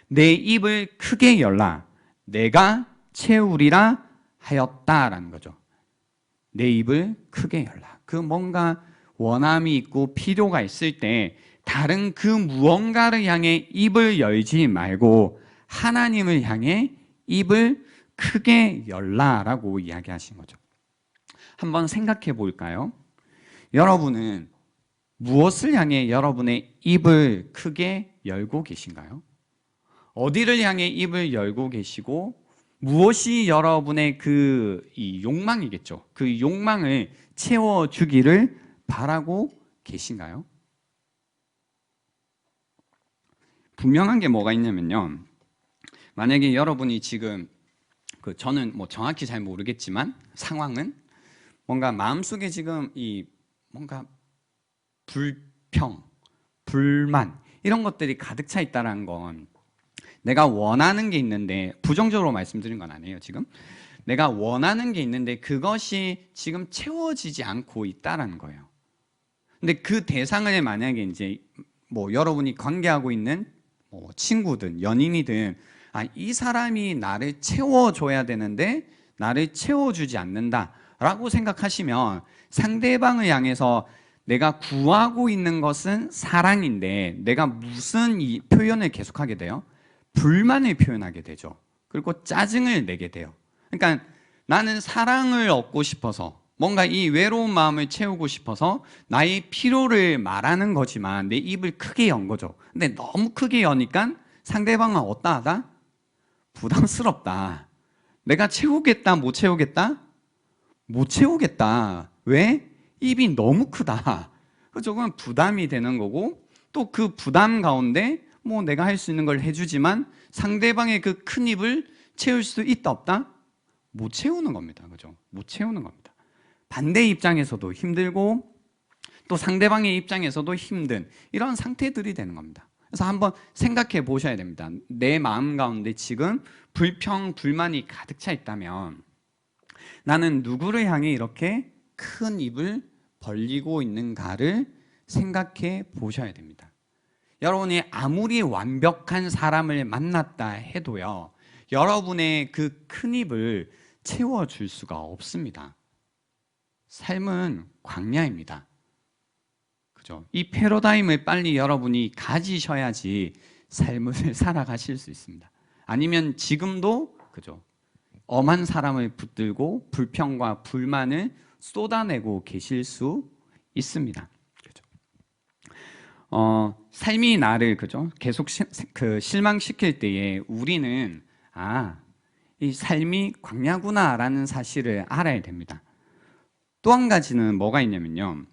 내 입을 크게 열라 내가 채우리라 하였다라는 거죠. 내 입을 크게 열라. 그 뭔가 원함이 있고 필요가 있을 때 다른 그 무언가를 향해 입을 열지 말고 하나님을 향해 입을 크게 열라라고 이야기하신 거죠. 한번 생각해 볼까요? 여러분은 무엇을 향해 여러분의 입을 크게 열고 계신가요? 어디를 향해 입을 열고 계시고 무엇이 여러분의 이 욕망이겠죠. 그 욕망을 채워주기를 바라고 계신가요? 분명한 게 뭐가 있냐면요. 만약에 여러분이 지금 저는 정확히 잘 모르겠지만 상황은 뭔가 마음속에 지금 이 뭔가 불평, 불만 이런 것들이 가득 차 있다는 건 내가 원하는 게 있는데 부정적으로 말씀드린 건 아니에요. 지금 내가 원하는 게 있는데 그것이 지금 채워지지 않고 있다는 거예요. 근데 그 대상을 만약에 이제 여러분이 관계하고 있는 친구든 연인이든 이 사람이 나를 채워줘야 되는데 나를 채워주지 않는다라고 생각하시면 상대방을 향해서 내가 구하고 있는 것은 사랑인데 내가 무슨 이 표현을 계속하게 돼요? 불만을 표현하게 되죠. 그리고 짜증을 내게 돼요. 그러니까 나는 사랑을 얻고 싶어서 뭔가 이 외로운 마음을 채우고 싶어서 나의 필요를 말하는 거지만 내 입을 크게 연 거죠. 근데 너무 크게 여니까 상대방은 어떠하다? 부담스럽다. 내가 채우겠다, 못 채우겠다? 못 채우겠다. 왜? 입이 너무 크다. 그건 부담이 되는 거고, 또 그 부담 가운데 뭐 내가 할 수 있는 걸 해주지만 상대방의 그 큰 입을 채울 수 있다 없다? 못 채우는 겁니다. 그죠? 못 채우는 겁니다. 반대 입장에서도 힘들고 또 상대방의 입장에서도 힘든 이런 상태들이 되는 겁니다. 그래서 한번 생각해 보셔야 됩니다. 내 마음 가운데 지금 불평, 불만이 가득 차 있다면 나는 누구를 향해 이렇게 큰 입을 벌리고 있는가를 생각해 보셔야 됩니다. 여러분이 아무리 완벽한 사람을 만났다 해도요, 여러분의 그 큰 입을 채워줄 수가 없습니다. 삶은 광야입니다. 그죠? 이 패러다임을 빨리 여러분이 가지셔야지 삶을 살아가실 수 있습니다. 아니면 지금도 그죠? 엄한 사람을 붙들고 불평과 불만을 쏟아내고 계실 수 있습니다. 그죠? 삶이 나를 그죠? 계속 실망시킬 때에 우리는 이 삶이 광야구나라는 사실을 알아야 됩니다. 또 한 가지는 뭐가 있냐면요.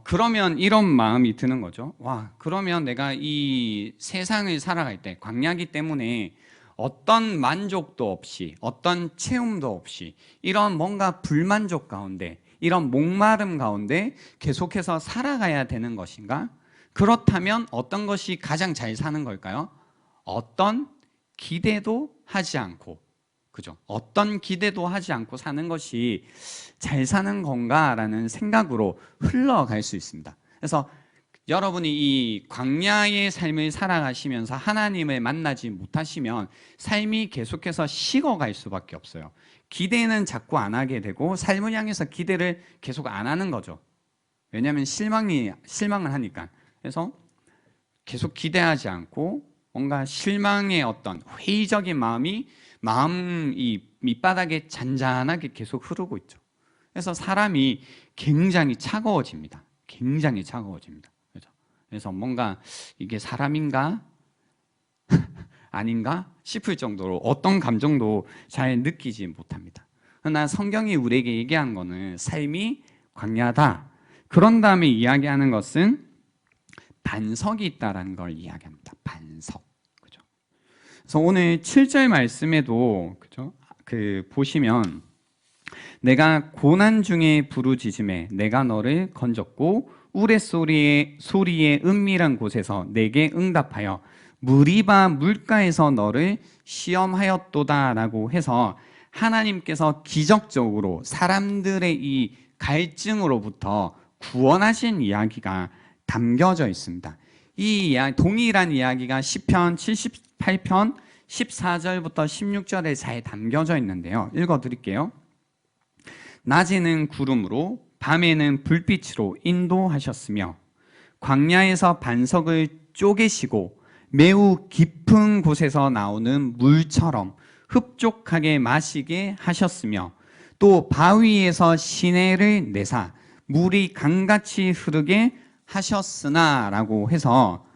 그러면 이런 마음이 드는 거죠. 와, 그러면 내가 이 세상을 살아갈 때 광야기 때문에 어떤 만족도 없이, 어떤 체험도 없이 이런 뭔가 불만족 가운데, 이런 목마름 가운데 계속해서 살아가야 되는 것인가? 그렇다면 어떤 것이 가장 잘 사는 걸까요? 어떤 기대도 하지 않고, 그죠? 어떤 기대도 하지 않고 사는 것이 잘 사는 건가라는 생각으로 흘러갈 수 있습니다. 그래서 여러분이 이 광야의 삶을 살아가시면서 하나님을 만나지 못하시면 삶이 계속해서 식어갈 수밖에 없어요. 기대는 자꾸 안 하게 되고 삶을 향해서 기대를 계속 안 하는 거죠. 왜냐하면 실망을 하니까. 그래서 계속 기대하지 않고 뭔가 실망의 어떤 회의적인 마음이 밑바닥에 잔잔하게 계속 흐르고 있죠. 그래서 사람이 굉장히 차가워집니다. 굉장히 차가워집니다. 그렇죠? 그래서 뭔가 이게 사람인가 아닌가 싶을 정도로 어떤 감정도 잘 느끼지 못합니다. 그러나 성경이 우리에게 얘기한 거는 삶이 광야다. 그런 다음에 이야기하는 것은 반석이 있다라는 걸 이야기합니다. 반석. 그죠? 그래서 오늘 7절 말씀에도 그죠? 보시면 내가 고난 중에 부르짖음에 내가 너를 건졌고 우레소리의 은밀한 곳에서 내게 응답하여 무리바 물가에서 너를 시험하였도다라고 해서 하나님께서 기적적으로 사람들의 이 갈증으로부터 구원하신 이야기가 담겨져 있습니다. 이 동일한 이야기가 시편 78편 14절부터 16절에 잘 담겨져 있는데요. 읽어드릴게요. 낮에는 구름으로 밤에는 불빛으로 인도하셨으며 광야에서 반석을 쪼개시고 매우 깊은 곳에서 나오는 물처럼 흡족하게 마시게 하셨으며 또 바위에서 시내를 내사 물이 강같이 흐르게 하셨으나 라고 해서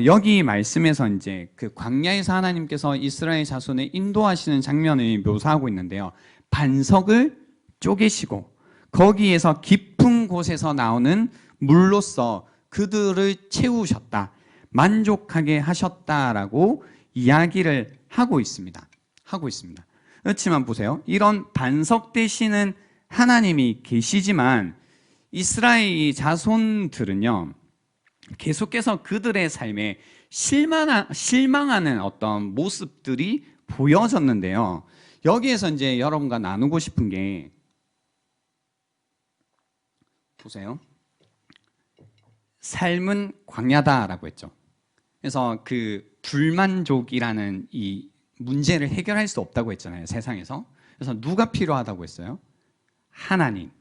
여기 말씀에서 이제 그 광야에서 하나님께서 이스라엘 자손을 인도하시는 장면을 묘사하고 있는데요. 반석을 쪼개시고 거기에서 깊은 곳에서 나오는 물로써 그들을 채우셨다. 만족하게 하셨다라고 이야기를 하고 있습니다. 그렇지만 보세요. 이런 반석 되시는 하나님이 계시지만 이스라엘 자손들은요. 계속해서 그들의 삶에 실망하는 어떤 모습들이 보여졌는데요. 여기에서 이제 여러분과 나누고 싶은 게 보세요. 삶은 광야다라고 했죠. 그래서 그 불만족이라는 이 문제를 해결할 수 없다고 했잖아요. 세상에서. 그래서 누가 필요하다고 했어요? 하나님.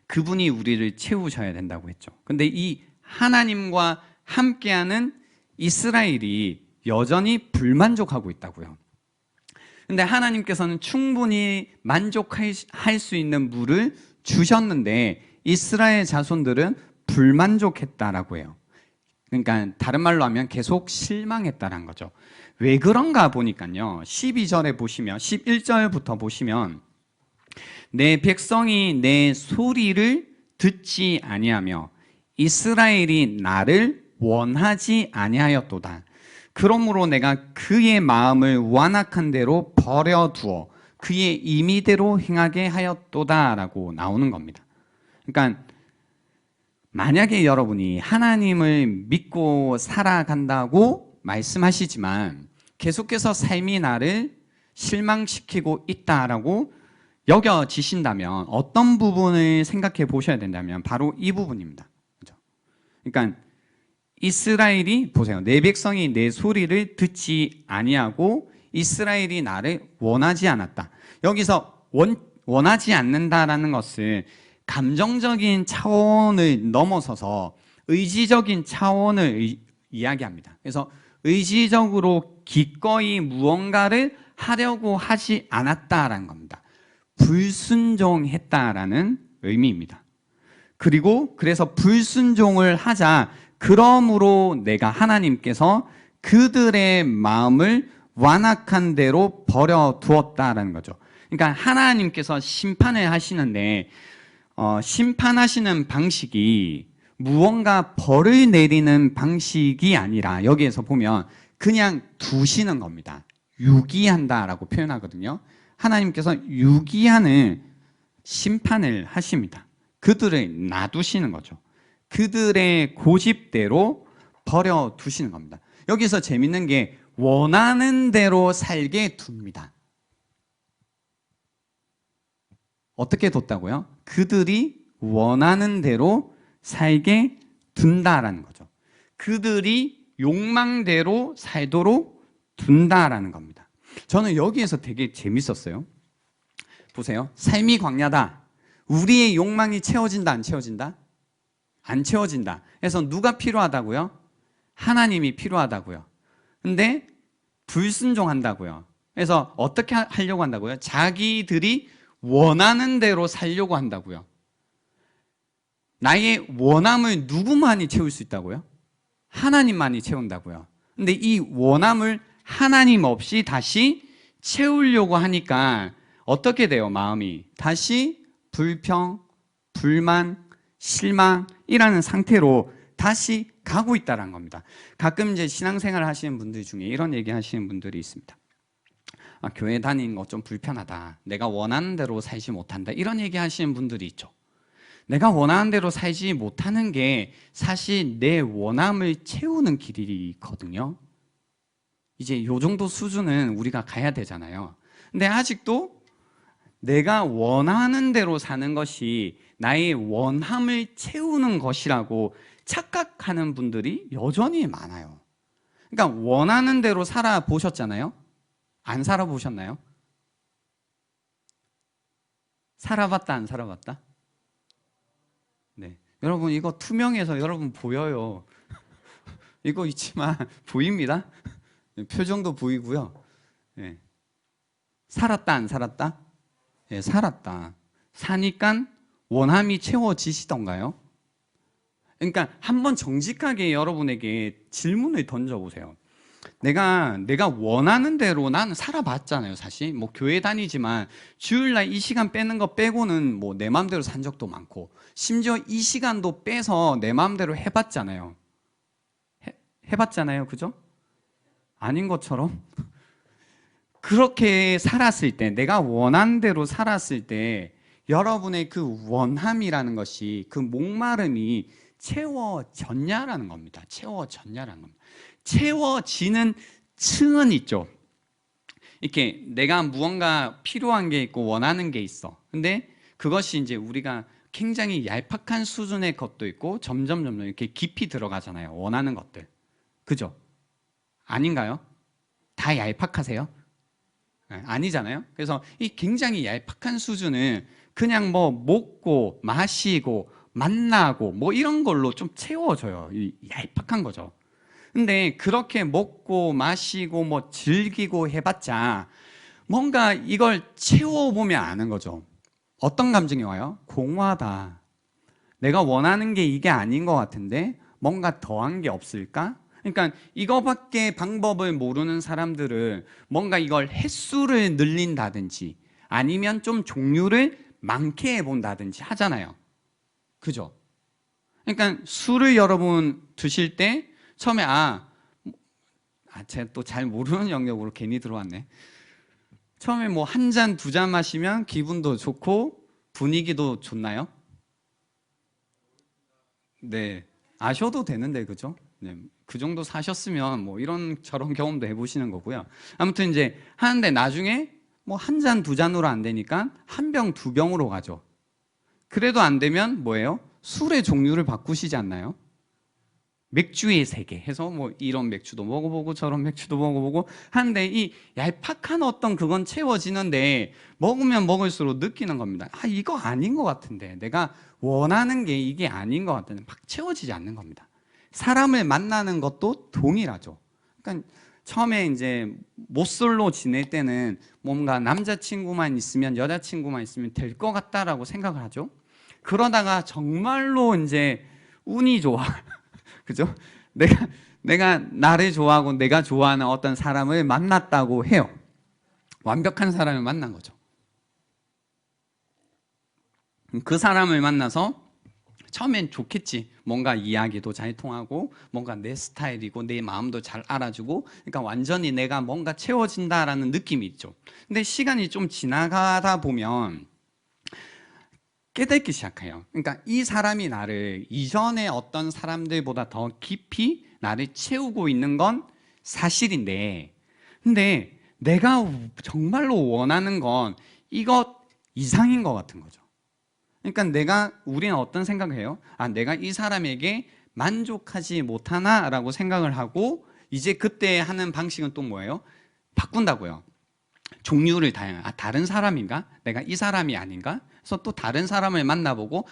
그분이 우리를 채우셔야 된다고 했죠. 근데 이 하나님과 함께하는 이스라엘이 여전히 불만족하고 있다고요. 근데 하나님께서는 충분히 만족할 수 있는 물을 주셨는데 이스라엘 자손들은 불만족했다라고 해요. 그러니까 다른 말로 하면 계속 실망했다는 거죠. 왜 그런가 보니까요. 12절에 보시면 11절부터 보시면 내 백성이 내 소리를 듣지 아니하며 이스라엘이 나를 원하지 아니하였도다. 그러므로 내가 그의 마음을 완악한 대로 버려두어 그의 임의대로 행하게 하였도다라고 나오는 겁니다. 그러니까 만약에 여러분이 하나님을 믿고 살아간다고 말씀하시지만 계속해서 삶이 나를 실망시키고 있다라고 여겨지신다면 어떤 부분을 생각해 보셔야 된다면 바로 이 부분입니다. 그렇죠? 그러니까 이스라엘이 보세요. 내 백성이 내 소리를 듣지 아니하고 이스라엘이 나를 원하지 않았다. 여기서 원하지 않는다라는 것을 감정적인 차원을 넘어서서 의지적인 차원을 이야기합니다. 그래서 의지적으로 기꺼이 무언가를 하려고 하지 않았다라는 겁니다. 불순종했다라는 의미입니다. 그리고 그래서 불순종을 하자 그러므로 내가 하나님께서 그들의 마음을 완악한 대로 버려두었다라는 거죠. 그러니까 하나님께서 심판을 하시는데 심판하시는 방식이 무언가 벌을 내리는 방식이 아니라 여기에서 보면 그냥 두시는 겁니다. 유기한다라고 표현하거든요. 하나님께서 유기하는 심판을 하십니다. 그들을 놔두시는 거죠. 그들의 고집대로 버려두시는 겁니다. 여기서 재밌는 게 원하는 대로 살게 둡니다. 어떻게 뒀다고요? 그들이 원하는 대로 살게 둔다라는 거죠. 그들이 욕망대로 살도록 둔다라는 겁니다. 저는 여기에서 되게 재밌었어요. 보세요. 삶이 광야다. 우리의 욕망이 채워진다, 안 채워진다? 안 채워진다. 그래서 누가 필요하다고요? 하나님이 필요하다고요. 근데 불순종한다고요. 그래서 어떻게 하려고 한다고요? 자기들이 원하는 대로 살려고 한다고요. 나의 원함을 누구만이 채울 수 있다고요? 하나님만이 채운다고요. 근데 이 원함을 하나님 없이 다시 채우려고 하니까 어떻게 돼요? 마음이 다시 불평, 불만, 실망이라는 상태로 다시 가고 있다는 겁니다. 가끔 이제 신앙생활 하시는 분들 중에 이런 얘기 하시는 분들이 있습니다. 교회 다니는 거 좀 불편하다. 내가 원하는 대로 살지 못한다. 이런 얘기 하시는 분들이 있죠. 내가 원하는 대로 살지 못하는 게 사실 내 원함을 채우는 길이거든요. 이제 이 정도 수준은 우리가 가야 되잖아요. 근데 아직도 내가 원하는 대로 사는 것이 나의 원함을 채우는 것이라고 착각하는 분들이 여전히 많아요. 그러니까 원하는 대로 살아보셨잖아요. 안 살아보셨나요? 살아봤다, 안 살아봤다? 네. 여러분, 이거 투명해서 여러분 보여요. 이거 있지만 보입니다. 표정도 보이고요. 네. 살았다, 안 살았다? 네, 살았다. 사니까 원함이 채워지시던가요? 그러니까 한번 정직하게 여러분에게 질문을 던져보세요. 내가 원하는 대로 나는 살아봤잖아요. 사실 뭐 교회 다니지만 주일날 이 시간 빼는 거 빼고는 뭐 내 마음대로 산 적도 많고 심지어 이 시간도 빼서 내 마음대로 해봤잖아요. 해봤잖아요. 그죠? 아닌 것처럼 그렇게 살았을 때, 내가 원한 대로 살았을 때 여러분의 그 원함이라는 것이, 그 목마름이 채워졌냐라는 겁니다. 채워졌냐라는 겁니다. 채워지는 층은 있죠. 이렇게 내가 무언가 필요한 게 있고 원하는 게 있어. 근데 그것이 이제 우리가 굉장히 얄팍한 수준의 것도 있고 점점 이렇게 깊이 들어가잖아요. 원하는 것들. 그죠? 아닌가요? 다 얄팍하세요? 아니잖아요. 그래서 이 굉장히 얄팍한 수준은 그냥 뭐 먹고 마시고 만나고 뭐 이런 걸로 좀 채워져요. 이 얄팍한 거죠. 근데 그렇게 먹고 마시고 뭐 즐기고 해봤자 뭔가 이걸 채워보면 아는 거죠. 어떤 감정이 와요? 공허하다. 내가 원하는 게 이게 아닌 것 같은데 뭔가 더한 게 없을까? 그러니까 이거밖에 방법을 모르는 사람들은 뭔가 이걸 횟수를 늘린다든지 아니면 좀 종류를 많게 해본다든지 하잖아요. 그죠? 그러니까 술을 여러분 드실 때 처음에 제가 또 잘 모르는 영역으로 괜히 들어왔네. 처음에 뭐 한 잔, 두 잔 마시면 기분도 좋고 분위기도 좋나요? 네, 아셔도 되는데 그죠? 네, 그 정도 사셨으면 뭐 이런 저런 경험도 해보시는 거고요. 아무튼 이제 하는데 나중에 뭐 한 잔, 두 잔으로 안 되니까 한 병, 두 병으로 가죠. 그래도 안 되면 뭐예요? 술의 종류를 바꾸시지 않나요? 맥주의 세계 해서 뭐 이런 맥주도 먹어보고 저런 맥주도 먹어보고 하는데 이 얄팍한 어떤 그건 채워지는데 먹으면 먹을수록 느끼는 겁니다. 이거 아닌 것 같은데 내가 원하는 게 이게 아닌 것 같은데 막 채워지지 않는 겁니다. 사람을 만나는 것도 동일하죠. 그러니까 처음에 이제 모쏠로 지낼 때는 뭔가 남자친구만 있으면 여자친구만 있으면 될 것 같다라고 생각을 하죠. 그러다가 정말로 이제 운이 좋아. 그죠? 내가 나를 좋아하고 내가 좋아하는 어떤 사람을 만났다고 해요. 완벽한 사람을 만난 거죠. 그 사람을 만나서 처음엔 좋겠지. 뭔가 이야기도 잘 통하고 뭔가 내 스타일이고 내 마음도 잘 알아주고 그러니까 완전히 내가 뭔가 채워진다라는 느낌이 있죠. 근데 시간이 좀 지나가다 보면 깨닫기 시작해요. 그러니까 이 사람이 나를 이전에 어떤 사람들보다 더 깊이 나를 채우고 있는 건 사실인데 근데 내가 정말로 원하는 건 이것 이상인 것 같은 거죠. 그러니까 우리는 어떤 생각을 해요? 내가 이 사람에게 만족하지 못하나라고 생각을 하고 이제 그때 하는 방식은 또 뭐예요? 바꾼다고요. 종류를 다른 사람인가? 내가 이 사람이 아닌가? 그래서 또 다른 사람을 만나보고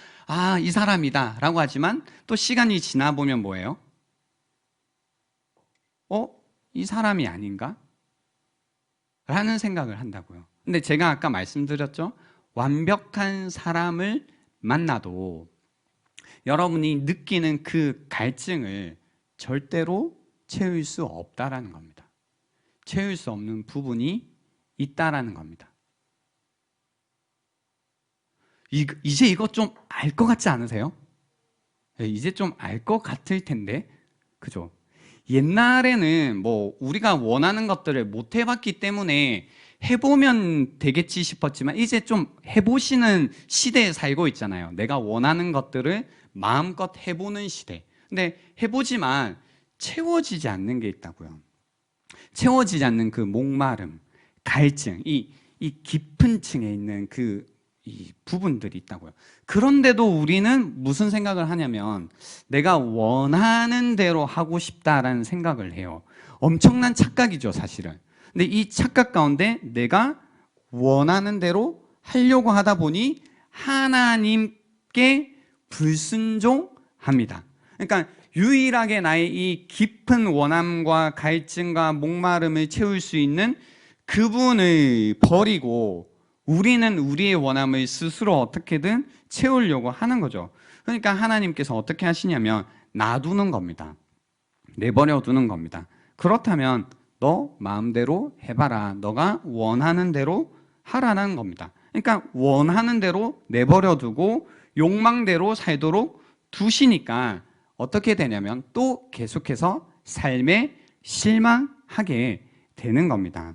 이 사람이다 라고 하지만 또 시간이 지나보면 뭐예요? 이 사람이 아닌가? 라는 생각을 한다고요. 근데 제가 아까 말씀드렸죠? 완벽한 사람을 만나도 여러분이 느끼는 그 갈증을 절대로 채울 수 없다라는 겁니다. 채울 수 없는 부분이 있다라는 겁니다. 이제 이거 좀 알 것 같지 않으세요? 이제 좀 알 것 같을 텐데, 그죠? 옛날에는 뭐 우리가 원하는 것들을 못 해봤기 때문에 해보면 되겠지 싶었지만 이제 좀 해보시는 시대에 살고 있잖아요. 내가 원하는 것들을 마음껏 해보는 시대. 근데 해보지만 채워지지 않는 게 있다고요. 채워지지 않는 그 목마름, 갈증, 이 깊은 층에 있는 이 부분들이 있다고요. 그런데도 우리는 무슨 생각을 하냐면 내가 원하는 대로 하고 싶다라는 생각을 해요. 엄청난 착각이죠, 사실은. 근데 이 착각 가운데 내가 원하는 대로 하려고 하다 보니 하나님께 불순종합니다. 그러니까 유일하게 나의 이 깊은 원함과 갈증과 목마름을 채울 수 있는 그분을 버리고 우리는 우리의 원함을 스스로 어떻게든 채우려고 하는 거죠. 그러니까 하나님께서 어떻게 하시냐면 놔두는 겁니다. 내버려 두는 겁니다. 그렇다면 너 마음대로 해봐라. 너가 원하는 대로 하라는 겁니다. 그러니까 원하는 대로 내버려 두고 욕망대로 살도록 두시니까 어떻게 되냐면 또 계속해서 삶에 실망하게 되는 겁니다.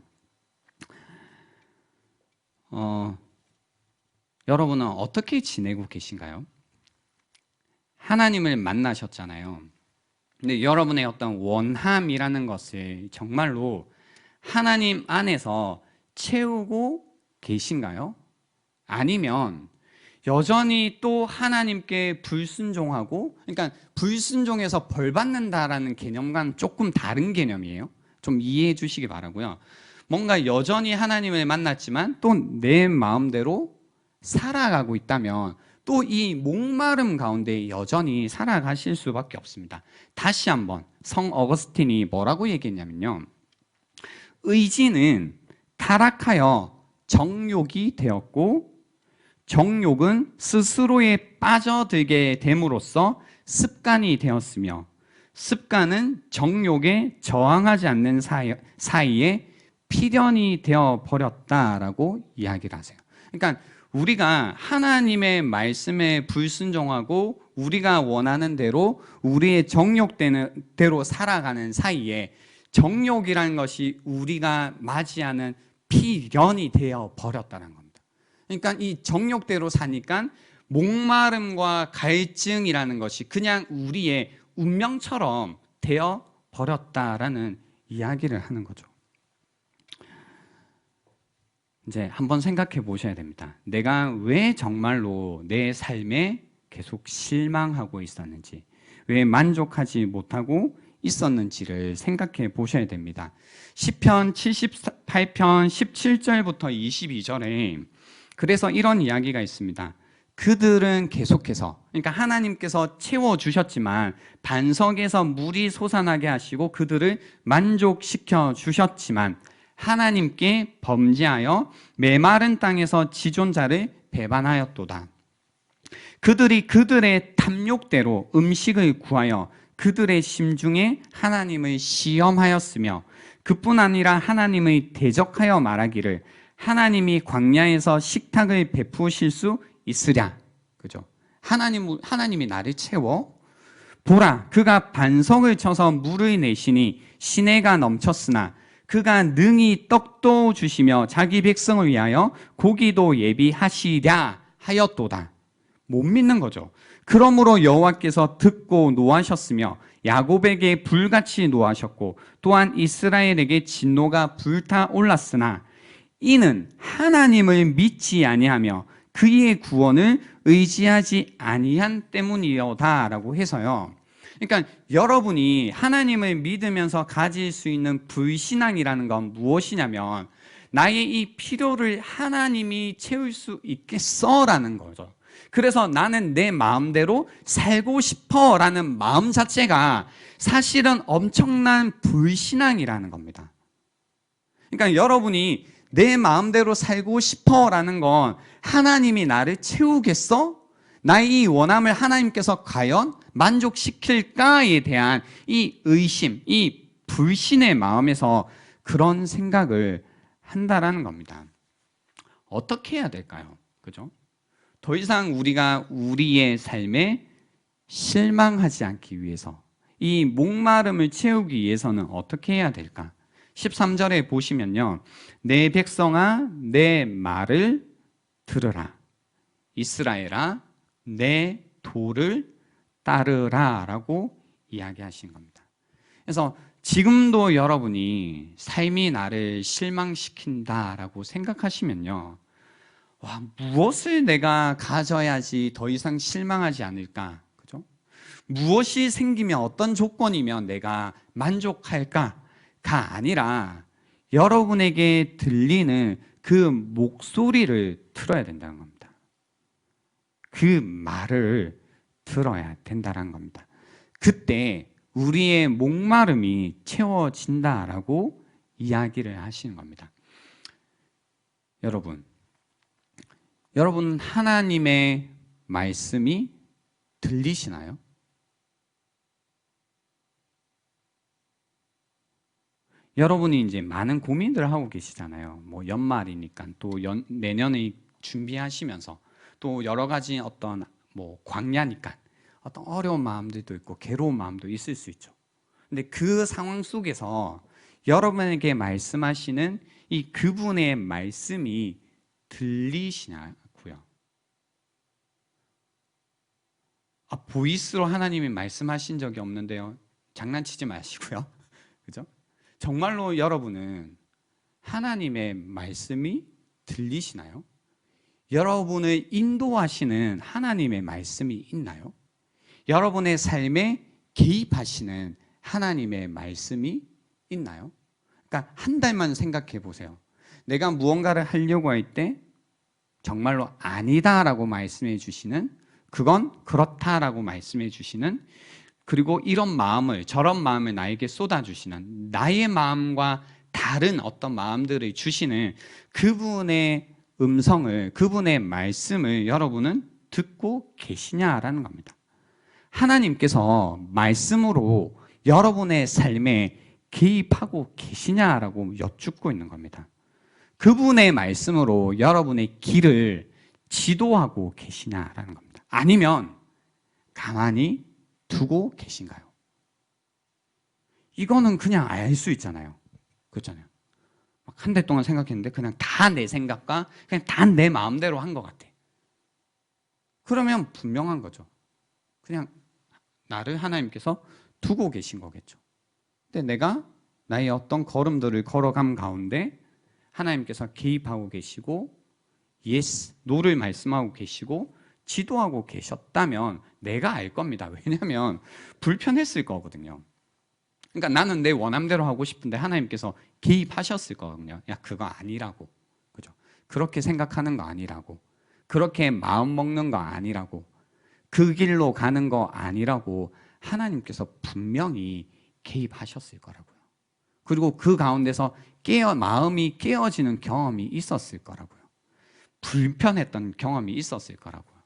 여러분은 어떻게 지내고 계신가요? 하나님을 만나셨잖아요. 근데 여러분의 어떤 원함이라는 것을 정말로 하나님 안에서 채우고 계신가요? 아니면 여전히 또 하나님께 불순종하고, 그러니까 불순종해서 벌 받는다라는 개념과는 조금 다른 개념이에요. 좀 이해해 주시기 바라고요. 뭔가 여전히 하나님을 만났지만 또 내 마음대로 살아가고 있다면 또 이 목마름 가운데 여전히 살아가실 수밖에 없습니다. 다시 한번 성 어거스틴이 뭐라고 얘기했냐면요, 의지는 타락하여 정욕이 되었고 정욕은 스스로에 빠져들게 됨으로써 습관이 되었으며 습관은 정욕에 저항하지 않는 사이에 필연이 되어 버렸다라고 이야기를 하세요. 그러니까 우리가 하나님의 말씀에 불순종하고 우리가 원하는 대로 우리의 정욕대로 살아가는 사이에 정욕이라는 것이 우리가 맞이하는 필연이 되어 버렸다는 겁니다. 그러니까 이 정욕대로 사니까 목마름과 갈증이라는 것이 그냥 우리의 운명처럼 되어 버렸다라는 이야기를 하는 거죠. 이제 한번 생각해 보셔야 됩니다. 내가 왜 정말로 내 삶에 계속 실망하고 있었는지, 왜 만족하지 못하고 있었는지를 생각해 보셔야 됩니다. 시편 78편 17절부터 22절에 그래서 이런 이야기가 있습니다. 그들은 계속해서, 그러니까 하나님께서 채워주셨지만 반석에서 물이 솟아나게 하시고 그들을 만족시켜 주셨지만 하나님께 범죄하여 메마른 땅에서 지존자를 배반하였도다. 그들이 그들의 탐욕대로 음식을 구하여 그들의 심중에 하나님을 시험하였으며 그뿐 아니라 하나님을 대적하여 말하기를 하나님이 광야에서 식탁을 베푸실 수 있으랴. 그죠? 하나님이 나를 채워 보라, 그가 반석을 쳐서 물을 내시니 시내가 넘쳤으나 그가 능히 떡도 주시며 자기 백성을 위하여 고기도 예비하시랴 하였도다. 못 믿는 거죠. 그러므로 여호와께서 듣고 노하셨으며 야곱에게 불같이 노하셨고 또한 이스라엘에게 진노가 불타올랐으나 이는 하나님을 믿지 아니하며 그의 구원을 의지하지 아니한 때문이로다라고 해서요. 그러니까 여러분이 하나님을 믿으면서 가질 수 있는 불신앙이라는 건 무엇이냐면 나의 이 필요를 하나님이 채울 수 있겠어라는 거죠. 그래서 나는 내 마음대로 살고 싶어라는 마음 자체가 사실은 엄청난 불신앙이라는 겁니다. 그러니까 여러분이 내 마음대로 살고 싶어라는 건 하나님이 나를 채우겠어? 나의 이 원함을 하나님께서 과연 만족시킬까에 대한 이 의심, 이 불신의 마음에서 그런 생각을 한다라는 겁니다. 어떻게 해야 될까요? 그죠? 더 이상 우리가 우리의 삶에 실망하지 않기 위해서 이 목마름을 채우기 위해서는 어떻게 해야 될까? 13절에 보시면요. 내 백성아 내 말을 들으라. 이스라엘아 내 도를 따르라 라고 이야기하신 겁니다. 그래서 지금도 여러분이 삶이 나를 실망시킨다라고 생각하시면요. 와, 무엇을 내가 가져야지 더 이상 실망하지 않을까? 그죠? 무엇이 생기면 어떤 조건이면 내가 만족할까가 아니라 여러분에게 들리는 그 목소리를 들어야 된다는 겁니다. 그 말을 들어야 된다는 겁니다. 그때 우리의 목마름이 채워진다라고 이야기를 하시는 겁니다. 여러분 하나님의 말씀이 들리시나요? 여러분이 이제 많은 고민들을 하고 계시잖아요. 뭐 연말이니까 또 내년에 준비하시면서 또 여러 가지 어떤 뭐 광야니까 어떤 어려운 마음들도 있고 괴로운 마음도 있을 수 있죠. 근데 그 상황 속에서 여러분에게 말씀하시는 이 그분의 말씀이 들리시냐고요? 보이스로 하나님이 말씀하신 적이 없는데요. 장난치지 마시고요. 그죠? 정말로 여러분은 하나님의 말씀이 들리시나요? 여러분을 인도하시는 하나님의 말씀이 있나요? 여러분의 삶에 개입하시는 하나님의 말씀이 있나요? 그러니까 한 달만 생각해 보세요. 내가 무언가를 하려고 할 때 정말로 아니다라고 말씀해 주시는, 그건 그렇다라고 말씀해 주시는, 그리고 이런 마음을, 저런 마음을 나에게 쏟아주시는, 나의 마음과 다른 어떤 마음들을 주시는 그분의 음성을, 그분의 말씀을 여러분은 듣고 계시냐라는 겁니다. 하나님께서 말씀으로 여러분의 삶에 개입하고 계시냐라고 여쭙고 있는 겁니다. 그분의 말씀으로 여러분의 길을 지도하고 계시냐라는 겁니다. 아니면 가만히 두고 계신가요? 이거는 그냥 알 수 있잖아요. 그렇잖아요. 한 달 동안 생각했는데 그냥 다 내 생각과 그냥 다 내 마음대로 한 것 같아. 그러면 분명한 거죠. 그냥 나를 하나님께서 두고 계신 거겠죠. 근데 내가 나의 어떤 걸음들을 걸어감 가운데 하나님께서 개입하고 계시고 yes, no를 말씀하고 계시고 지도하고 계셨다면 내가 알 겁니다. 왜냐하면 불편했을 거거든요. 그러니까 나는 내 원함대로 하고 싶은데 하나님께서 개입하셨을 거거든요. 야, 그거 아니라고. 그죠? 그렇게 생각하는 거 아니라고. 그렇게 마음 먹는 거 아니라고. 그 길로 가는 거 아니라고 하나님께서 분명히 개입하셨을 거라고요. 그리고 그 가운데서 마음이 깨어지는 경험이 있었을 거라고요. 불편했던 경험이 있었을 거라고요.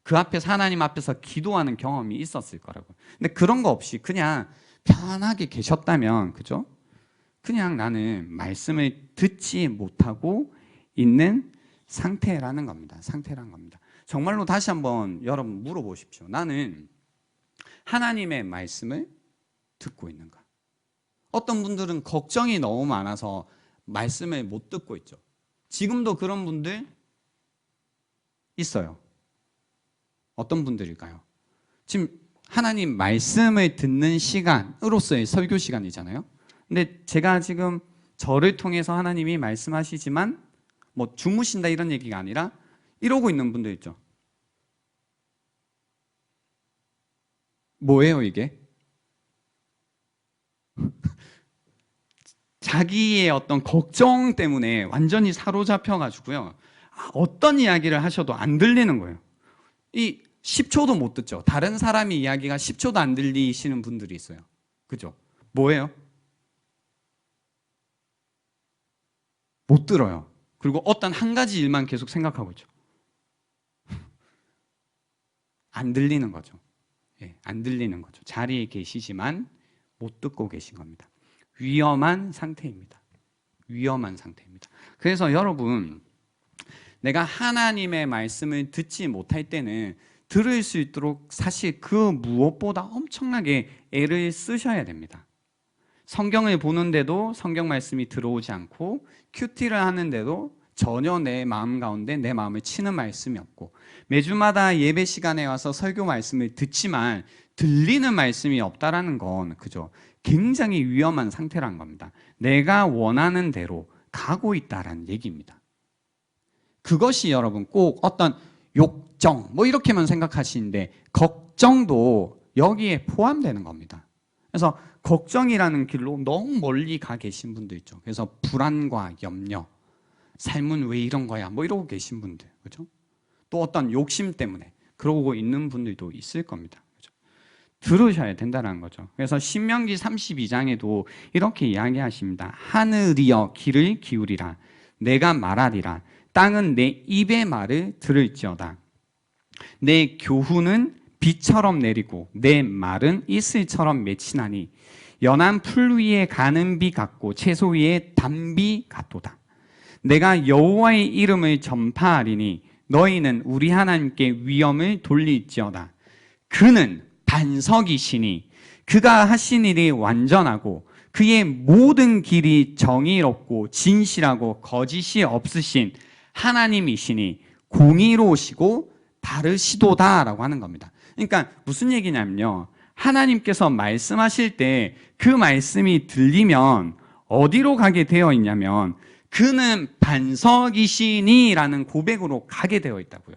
그 앞에서 하나님 앞에서 기도하는 경험이 있었을 거라고요. 근데 그런 거 없이 그냥 편하게 계셨다면, 그죠? 그냥 나는 말씀을 듣지 못하고 있는 상태라는 겁니다. 상태라는 겁니다. 정말로 다시 한번 여러분 물어보십시오. 나는 하나님의 말씀을 듣고 있는가? 어떤 분들은 걱정이 너무 많아서 말씀을 못 듣고 있죠. 지금도 그런 분들 있어요. 어떤 분들일까요? 지금 하나님 말씀을 듣는 시간으로서의 설교 시간이잖아요. 근데 제가 지금 저를 통해서 하나님이 말씀하시지만 뭐 주무신다 이런 얘기가 아니라 이러고 있는 분들 있죠. 뭐예요 이게? 자기의 어떤 걱정 때문에 완전히 사로잡혀 가지고요. 어떤 이야기를 하셔도 안 들리는 거예요. 이 10초도 못 듣죠. 다른 사람의 이야기가 10초도 안 들리시는 분들이 있어요. 그죠? 뭐예요? 못 들어요. 그리고 어떤 한 가지 일만 계속 생각하고 있죠. 안 들리는 거죠. 예, 안 들리는 거죠. 자리에 계시지만 못 듣고 계신 겁니다. 위험한 상태입니다. 위험한 상태입니다. 그래서 여러분, 내가 하나님의 말씀을 듣지 못할 때는 들을 수 있도록 사실 그 무엇보다 엄청나게 애를 쓰셔야 됩니다. 성경을 보는데도 성경 말씀이 들어오지 않고 큐티를 하는데도 전혀 내 마음 가운데 내 마음을 치는 말씀이 없고 매주마다 예배 시간에 와서 설교 말씀을 듣지만 들리는 말씀이 없다라는 건 그죠? 굉장히 위험한 상태란 겁니다. 내가 원하는 대로 가고 있다라는 얘기입니다. 그것이 여러분 꼭 어떤 욕정 뭐 이렇게만 생각하시는데 걱정도 여기에 포함되는 겁니다. 그래서 걱정이라는 길로 너무 멀리 가 계신 분도 있죠. 그래서 불안과 염려, 삶은 왜 이런 거야 뭐 이러고 계신 분들, 그렇죠? 또 어떤 욕심 때문에 그러고 있는 분들도 있을 겁니다. 그렇죠? 들으셔야 된다는 거죠. 그래서 신명기 32장에도 이렇게 이야기하십니다. 하늘이여 귀를 기울이라 내가 말하리라 땅은 내 입의 말을 들을지어다. 내 교훈은 비처럼 내리고 내 말은 이슬처럼 맺히나니 연한 풀 위에 가는 비 같고 채소 위에 단비 같도다. 내가 여호와의 이름을 전파하리니 너희는 우리 하나님께 위엄을 돌릴지어다. 그는 반석이시니 그가 하신 일이 완전하고 그의 모든 길이 정의롭고 진실하고 거짓이 없으신 하나님이시니 공의로우시고 바르시도다라고 하는 겁니다. 그러니까 무슨 얘기냐면요. 하나님께서 말씀하실 때 그 말씀이 들리면 어디로 가게 되어 있냐면 그는 반석이시니라는 고백으로 가게 되어 있다고요.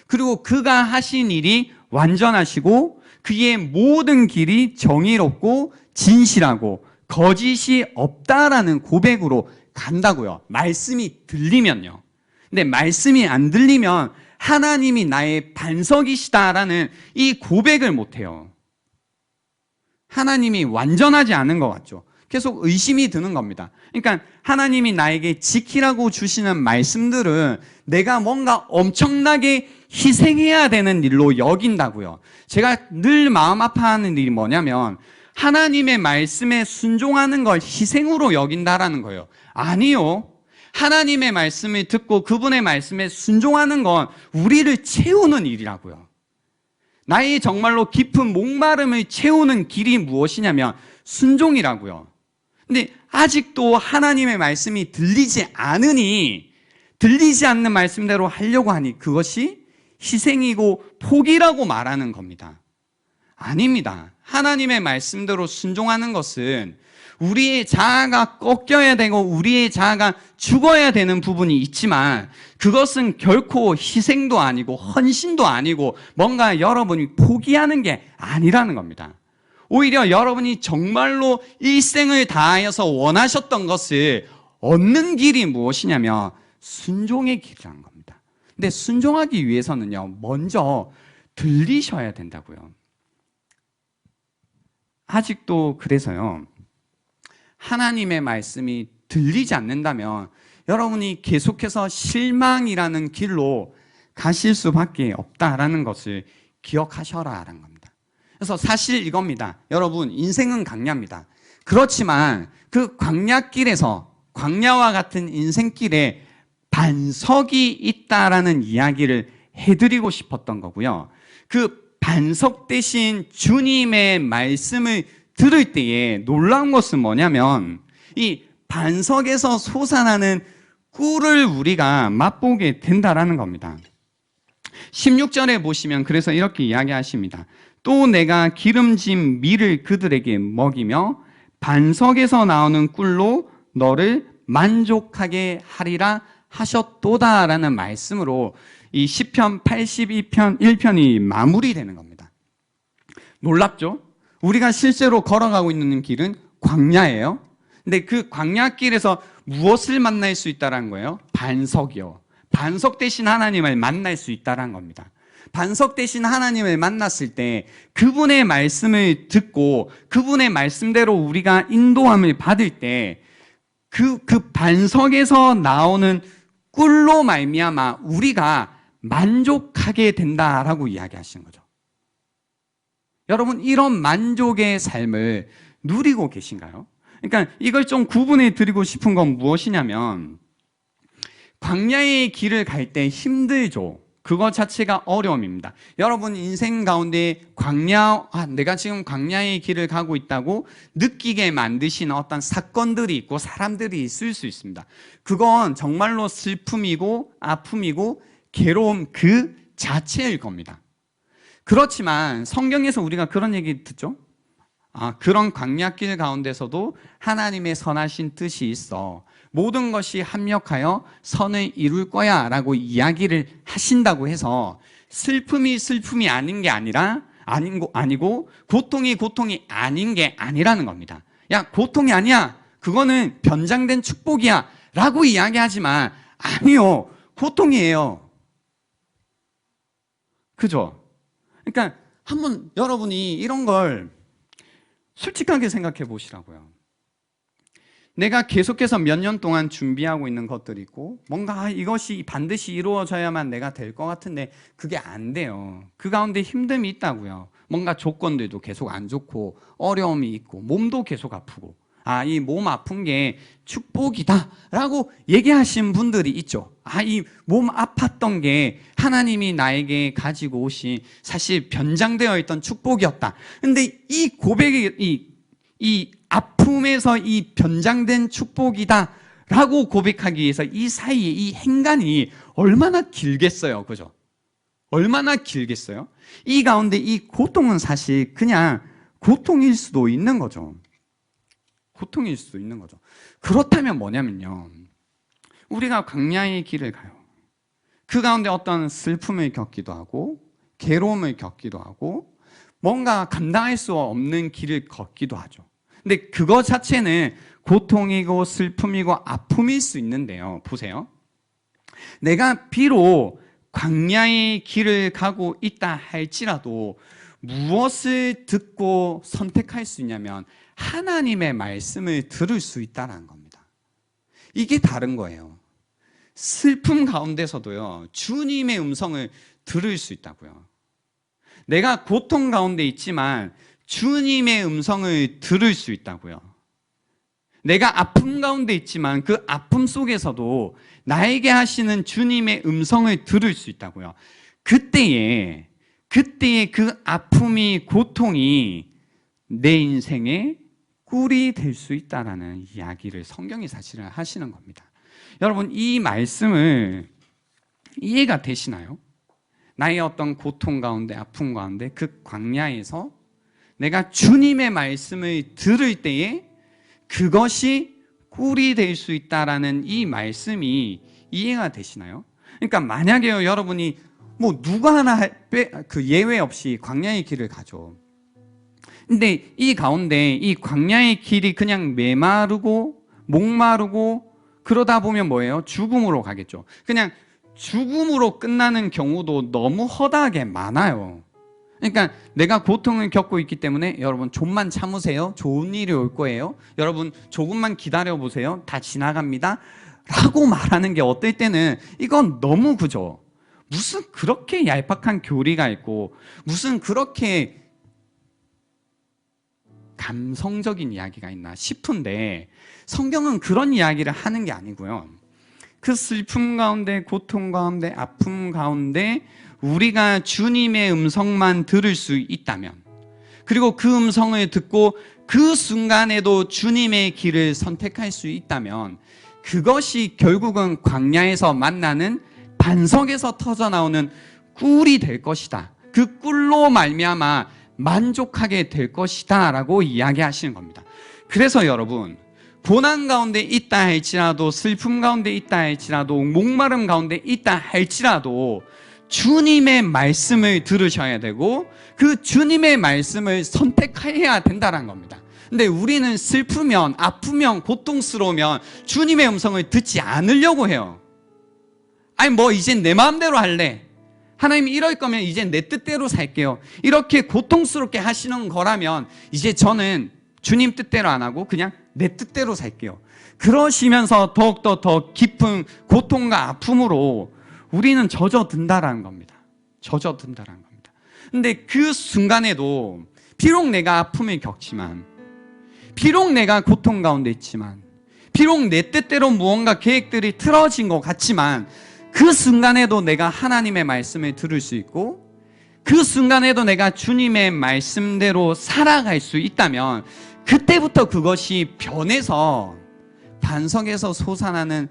그리고 그가 하신 일이 완전하시고 그의 모든 길이 정의롭고 진실하고 거짓이 없다라는 고백으로 간다고요. 말씀이 들리면요. 근데 말씀이 안 들리면 하나님이 나의 반석이시다라는 이 고백을 못해요. 하나님이 완전하지 않은 것 같죠. 계속 의심이 드는 겁니다. 그러니까 하나님이 나에게 지키라고 주시는 말씀들은 내가 뭔가 엄청나게 희생해야 되는 일로 여긴다고요. 제가 늘 마음 아파하는 일이 뭐냐면 하나님의 말씀에 순종하는 걸 희생으로 여긴다라는 거예요. 아니요. 하나님의 말씀을 듣고 그분의 말씀에 순종하는 건 우리를 채우는 일이라고요. 나의 정말로 깊은 목마름을 채우는 길이 무엇이냐면 순종이라고요. 근데 아직도 하나님의 말씀이 들리지 않으니 들리지 않는 말씀대로 하려고 하니 그것이 희생이고 포기라고 말하는 겁니다. 아닙니다. 하나님의 말씀대로 순종하는 것은 우리의 자아가 꺾여야 되고 우리의 자아가 죽어야 되는 부분이 있지만 그것은 결코 희생도 아니고 헌신도 아니고 뭔가 여러분이 포기하는 게 아니라는 겁니다. 오히려 여러분이 정말로 일생을 다하여서 원하셨던 것을 얻는 길이 무엇이냐면 순종의 길이라는 겁니다. 근데 순종하기 위해서는요, 먼저 들리셔야 된다고요. 아직도 그래서요, 하나님의 말씀이 들리지 않는다면 여러분이 계속해서 실망이라는 길로 가실 수밖에 없다라는 것을 기억하셔라라는 겁니다. 그래서 사실 이겁니다. 여러분, 인생은 광야입니다. 그렇지만 그 광야길에서 광야와 같은 인생길에 반석이 있다라는 이야기를 해드리고 싶었던 거고요. 그 반석 대신 주님의 말씀을 들을 때에 놀라운 것은 뭐냐면 이 반석에서 솟아나는 꿀을 우리가 맛보게 된다라는 겁니다. 16절에 보시면 그래서 이렇게 이야기하십니다. 또 내가 기름진 밀을 그들에게 먹이며 반석에서 나오는 꿀로 너를 만족하게 하리라 하셨도다라는 말씀으로 이 시편 82편 1편이 마무리되는 겁니다. 놀랍죠? 우리가 실제로 걸어가고 있는 길은 광야예요. 근데 그 광야길에서 무엇을 만날 수 있다는 거예요? 반석이요. 반석 대신 하나님을 만날 수 있다는 겁니다. 반석 대신 하나님을 만났을 때 그분의 말씀을 듣고 그분의 말씀대로 우리가 인도함을 받을 때 그 반석에서 나오는 꿀로 말미암아 우리가 만족하게 된다라고 이야기하시는 거죠. 여러분, 이런 만족의 삶을 누리고 계신가요? 그러니까 이걸 좀 구분해 드리고 싶은 건 무엇이냐면 광야의 길을 갈 때 힘들죠. 그것 자체가 어려움입니다. 여러분 인생 가운데 내가 지금 광야의 길을 가고 있다고 느끼게 만드시는 어떤 사건들이 있고 사람들이 있을 수 있습니다. 그건 정말로 슬픔이고 아픔이고 괴로움 그 자체일 겁니다. 그렇지만 성경에서 우리가 그런 얘기 듣죠? 그런 광야길 가운데서도 하나님의 선하신 뜻이 있어. 모든 것이 합력하여 선을 이룰 거야 라고 이야기를 하신다고 해서 슬픔이 슬픔이 아닌 게 아니고 고통이 아닌 게 아니라는 겁니다. 야, 고통이 아니야. 그거는 변장된 축복이야 라고 이야기하지만 아니요. 고통이에요. 그죠? 그러니까 한번 여러분이 이런 걸 솔직하게 생각해 보시라고요. 내가 계속해서 몇 년 동안 준비하고 있는 것들이 있고 뭔가 이것이 반드시 이루어져야만 내가 될 것 같은데 그게 안 돼요. 그 가운데 힘듦이 있다고요. 뭔가 조건들도 계속 안 좋고 어려움이 있고 몸도 계속 아프고 이 몸 아픈 게 축복이다 라고 얘기하신 분들이 있죠. 이 몸 아팠던 게 하나님이 나에게 가지고 오신 사실 변장되어 있던 축복이었다. 근데 이 고백이 이 아픔에서 이 변장된 축복이다 라고 고백하기 위해서 이 사이에 이 행간이 얼마나 길겠어요. 그죠? 얼마나 길겠어요? 이 가운데 이 고통은 사실 그냥 고통일 수도 있는 거죠. 고통일 수도 있는 거죠. 그렇다면 뭐냐면요, 우리가 광야의 길을 가요. 그 가운데 어떤 슬픔을 겪기도 하고 괴로움을 겪기도 하고 뭔가 감당할 수 없는 길을 걷기도 하죠. 근데 그거 자체는 고통이고 슬픔이고 아픔일 수 있는데요. 보세요. 내가 비록 광야의 길을 가고 있다 할지라도 무엇을 듣고 선택할 수 있냐면 하나님의 말씀을 들을 수 있다는 겁니다. 이게 다른 거예요. 슬픔 가운데서도요, 주님의 음성을 들을 수 있다고요. 내가 고통 가운데 있지만 주님의 음성을 들을 수 있다고요. 내가 아픔 가운데 있지만 그 아픔 속에서도 나에게 하시는 주님의 음성을 들을 수 있다고요. 그때에 그 아픔이, 고통이 내 인생의 꿀이 될 수 있다라는 이야기를 성경이 사실은 하시는 겁니다. 여러분, 이 말씀을 이해가 되시나요? 나의 어떤 고통 가운데, 아픔 가운데, 그 광야에서 내가 주님의 말씀을 들을 때에 그것이 꿀이 될 수 있다라는 이 말씀이 이해가 되시나요? 그러니까 만약에요, 여러분이 뭐 누가 하나 그 예외 없이 광야의 길을 가죠. 근데 이 가운데 이 광야의 길이 그냥 메마르고 목마르고 그러다 보면 뭐예요? 죽음으로 가겠죠. 그냥 죽음으로 끝나는 경우도 너무 허다하게 많아요. 그러니까 내가 고통을 겪고 있기 때문에 여러분 좀만 참으세요. 좋은 일이 올 거예요. 여러분 조금만 기다려 보세요. 다 지나갑니다. 라고 말하는 게 어떨 때는 이건 너무 그죠. 무슨 그렇게 얄팍한 교리가 있고 무슨 그렇게 감성적인 이야기가 있나 싶은데 성경은 그런 이야기를 하는 게 아니고요. 그 슬픔 가운데, 고통 가운데, 아픔 가운데 우리가 주님의 음성만 들을 수 있다면, 그리고 그 음성을 듣고 그 순간에도 주님의 길을 선택할 수 있다면 그것이 결국은 광야에서 만나는 반석에서 터져나오는 꿀이 될 것이다. 그 꿀로 말미암아 만족하게 될 것이다 라고 이야기하시는 겁니다. 그래서 여러분, 고난 가운데 있다 할지라도, 슬픔 가운데 있다 할지라도, 목마름 가운데 있다 할지라도 주님의 말씀을 들으셔야 되고 그 주님의 말씀을 선택해야 된다는 겁니다. 근데 우리는 슬프면, 아프면, 고통스러우면 주님의 음성을 듣지 않으려고 해요. 아니 뭐 이젠 내 마음대로 할래. 하나님이 이럴 거면 이제 내 뜻대로 살게요. 이렇게 고통스럽게 하시는 거라면 이제 저는 주님 뜻대로 안 하고 그냥 내 뜻대로 살게요. 그러시면서 더욱더 더 깊은 고통과 아픔으로 우리는 젖어든다라는 겁니다. 젖어든다라는 겁니다. 근데 그 순간에도 비록 내가 아픔을 겪지만, 비록 내가 고통 가운데 있지만, 비록 내 뜻대로 무언가 계획들이 틀어진 것 같지만 그 순간에도 내가 하나님의 말씀을 들을 수 있고 그 순간에도 내가 주님의 말씀대로 살아갈 수 있다면 그때부터 그것이 변해서 반석에서 솟아나는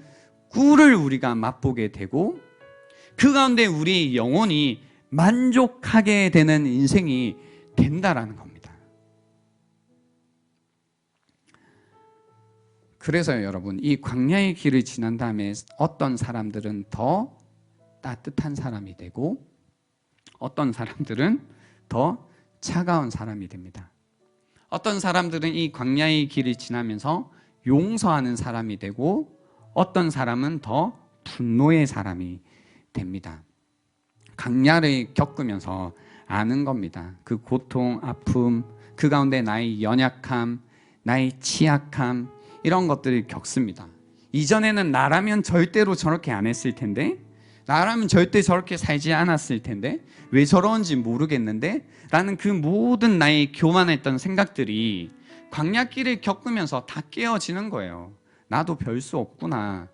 꿀을 우리가 맛보게 되고 그 가운데 우리 영혼이 만족하게 되는 인생이 된다라는 겁니다. 그래서 여러분, 이 광야의 길을 지난 다음에 어떤 사람들은 더 따뜻한 사람이 되고 어떤 사람들은 더 차가운 사람이 됩니다. 어떤 사람들은 이 광야의 길을 지나면서 용서하는 사람이 되고 어떤 사람은 더 분노의 사람이 됩니다. 광야를 겪으면서 아는 겁니다. 그 고통, 아픔, 그 가운데 나의 연약함, 나의 취약함, 이런 것들을 겪습니다. 이전에는 나라면 절대로 저렇게 안 했을 텐데, 나라면 절대 저렇게 살지 않았을 텐데, 왜 저런지 모르겠는데 라는 그 모든 나의 교만했던 생각들이 광야길을 겪으면서 다 깨어지는 거예요. 나도 별 수 없구나,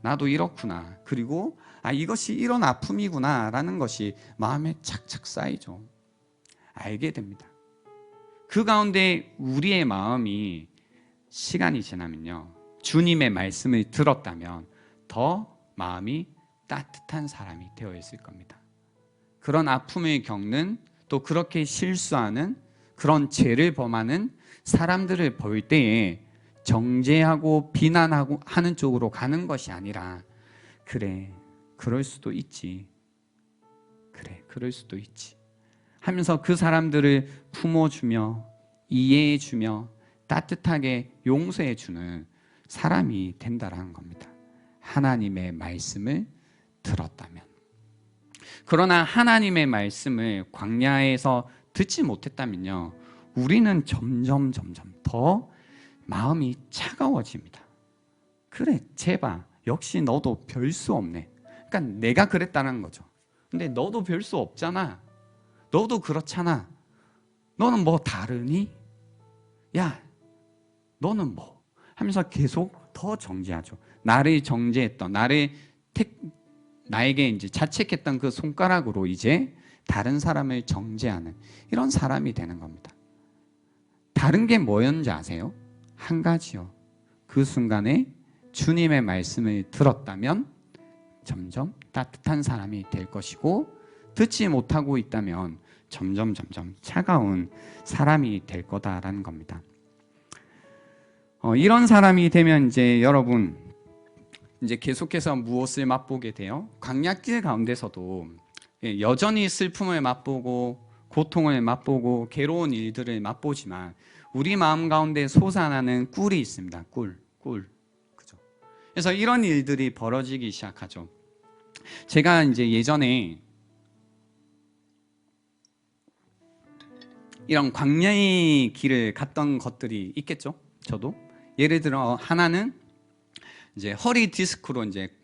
나도 이렇구나, 그리고 이것이 이런 아픔이구나 라는 것이 마음에 착착 쌓이죠. 알게 됩니다. 그 가운데 우리의 마음이 시간이 지나면요, 주님의 말씀을 들었다면 더 마음이 따뜻한 사람이 되어 있을 겁니다. 그런 아픔을 겪는, 또 그렇게 실수하는, 그런 죄를 범하는 사람들을 볼 때에 정죄하고 비난하고 하는 쪽으로 가는 것이 아니라, 그래, 그럴 수도 있지, 그래, 그럴 수도 있지 하면서 그 사람들을 품어주며 이해해주며 따뜻하게 용서해주는 사람이 된다라는 겁니다. 하나님의 말씀을 들었다면. 그러나 하나님의 말씀을 광야에서 듣지 못했다면요, 우리는 점점 더 마음이 차가워집니다. 그래, 제발 역시 너도 별 수 없네. 그러니까 내가 그랬다는 거죠. 근데 너도 별 수 없잖아. 너도 그렇잖아. 너는 뭐 다르니? 야, 너는 뭐? 하면서 계속 더 정죄하죠. 나를 정죄했던, 나에게 이제 자책했던 그 손가락으로 이제 다른 사람을 정죄하는 이런 사람이 되는 겁니다. 다른 게 뭐였는지 아세요? 한 가지요. 그 순간에 주님의 말씀을 들었다면 점점 따뜻한 사람이 될 것이고, 듣지 못하고 있다면 점점 차가운 사람이 될 거다라는 겁니다. 이런 사람이 되면 이제 여러분 이제 계속해서 무엇을 맛보게 돼요? 광야길 가운데서도 여전히 슬픔을 맛보고 고통을 맛보고 괴로운 일들을 맛보지만 우리 마음 가운데 솟아나는 꿀이 있습니다. 꿀. 그죠? 그래서 이런 일들이 벌어지기 시작하죠. 제가 이제 예전에 이런 광야의 길을 갔던 것들이 있겠죠. 저도 예를 들어 하나는 이제 허리 디스크로 이제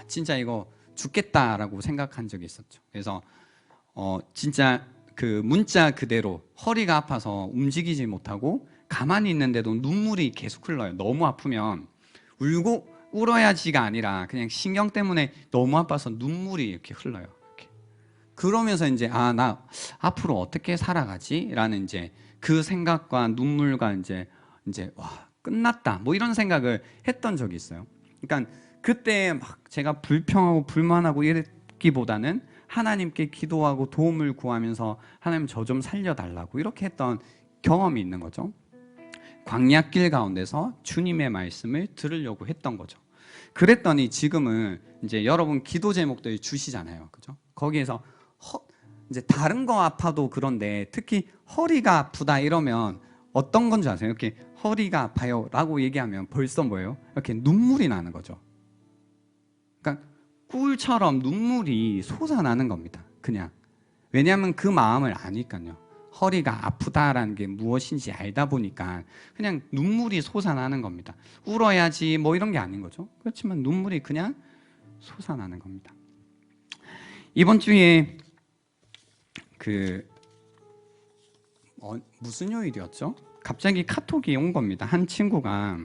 진짜 이거 죽겠다라고 생각한 적이 있었죠. 그래서 진짜 그 문자 그대로 허리가 아파서 움직이지 못하고 가만히 있는데도 눈물이 계속 흘러요. 너무 아프면 울어야지가 아니라 그냥 신경 때문에 너무 아파서 눈물이 이렇게 흘러요. 이렇게. 그러면서 이제 나 앞으로 어떻게 살아가지라는 이제 그 생각과 눈물과 이제 와, 끝났다 뭐 이런 생각을 했던 적이 있어요. 그러니까 그때 막 제가 불평하고 불만하고 이랬기보다는 하나님께 기도하고 도움을 구하면서 하나님 저 좀 살려달라고 이렇게 했던 경험이 있는 거죠. 광야길 가운데서 주님의 말씀을 들으려고 했던 거죠. 그랬더니 지금은 이제 여러분 기도 제목들 주시잖아요. 그죠? 거기에서 이제 다른 거 아파도 그런데 특히 허리가 아프다 이러면 어떤 건지 아세요? 이렇게 허리가 아파요 라고 얘기하면 벌써 뭐예요? 이렇게 눈물이 나는 거죠. 그러니까 꿀처럼 눈물이 솟아나는 겁니다. 그냥. 왜냐하면 그 마음을 아니까요. 허리가 아프다라는 게 무엇인지 알다 보니까 그냥 눈물이 솟아나는 겁니다. 울어야지 뭐 이런 게 아닌 거죠. 그렇지만 눈물이 그냥 솟아나는 겁니다. 이번 주에 무슨 요일이었죠? 갑자기 카톡이 온 겁니다. 한 친구가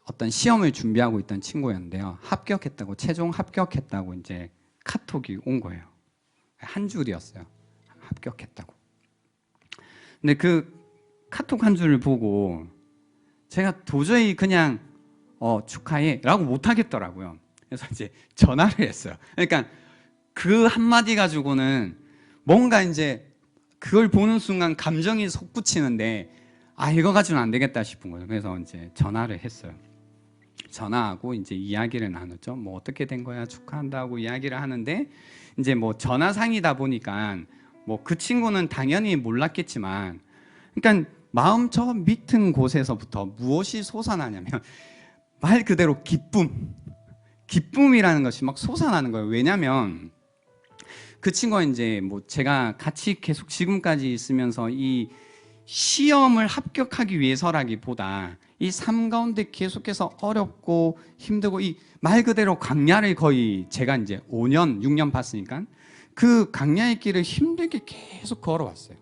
어떤 시험을 준비하고 있던 친구였는데요. 합격했다고, 최종 합격했다고 이제 카톡이 온 거예요. 한 줄이었어요. 합격했다고. 근데 그 카톡 한 줄을 보고 제가 도저히 그냥 축하해 라고 못 하겠더라고요. 그래서 이제 전화를 했어요. 그러니까 그 한마디 가지고는 뭔가 이제 그걸 보는 순간 감정이 솟구치는데 이거 가지고는 안 되겠다 싶은 거예요. 그래서 이제 전화를 했어요. 전화하고 이제 이야기를 나눴죠. 뭐 어떻게 된 거야? 축하한다고 이야기를 하는데 이제 뭐 전화상이다 보니까 뭐 그 친구는 당연히 몰랐겠지만 그러니까 마음 저 밑은 곳에서부터 무엇이 솟아나냐면 말 그대로 기쁨이라는 것이 막 솟아나는 거예요. 왜냐면 그 친구가 이제 뭐 제가 같이 계속 지금까지 있으면서 이 시험을 합격하기 위해서라기보다 이 삶 가운데 계속해서 어렵고 힘들고 이 말 그대로 광야를 거의 제가 이제 5년, 6년 봤으니까 그 광야의 길을 힘들게 계속 걸어왔어요.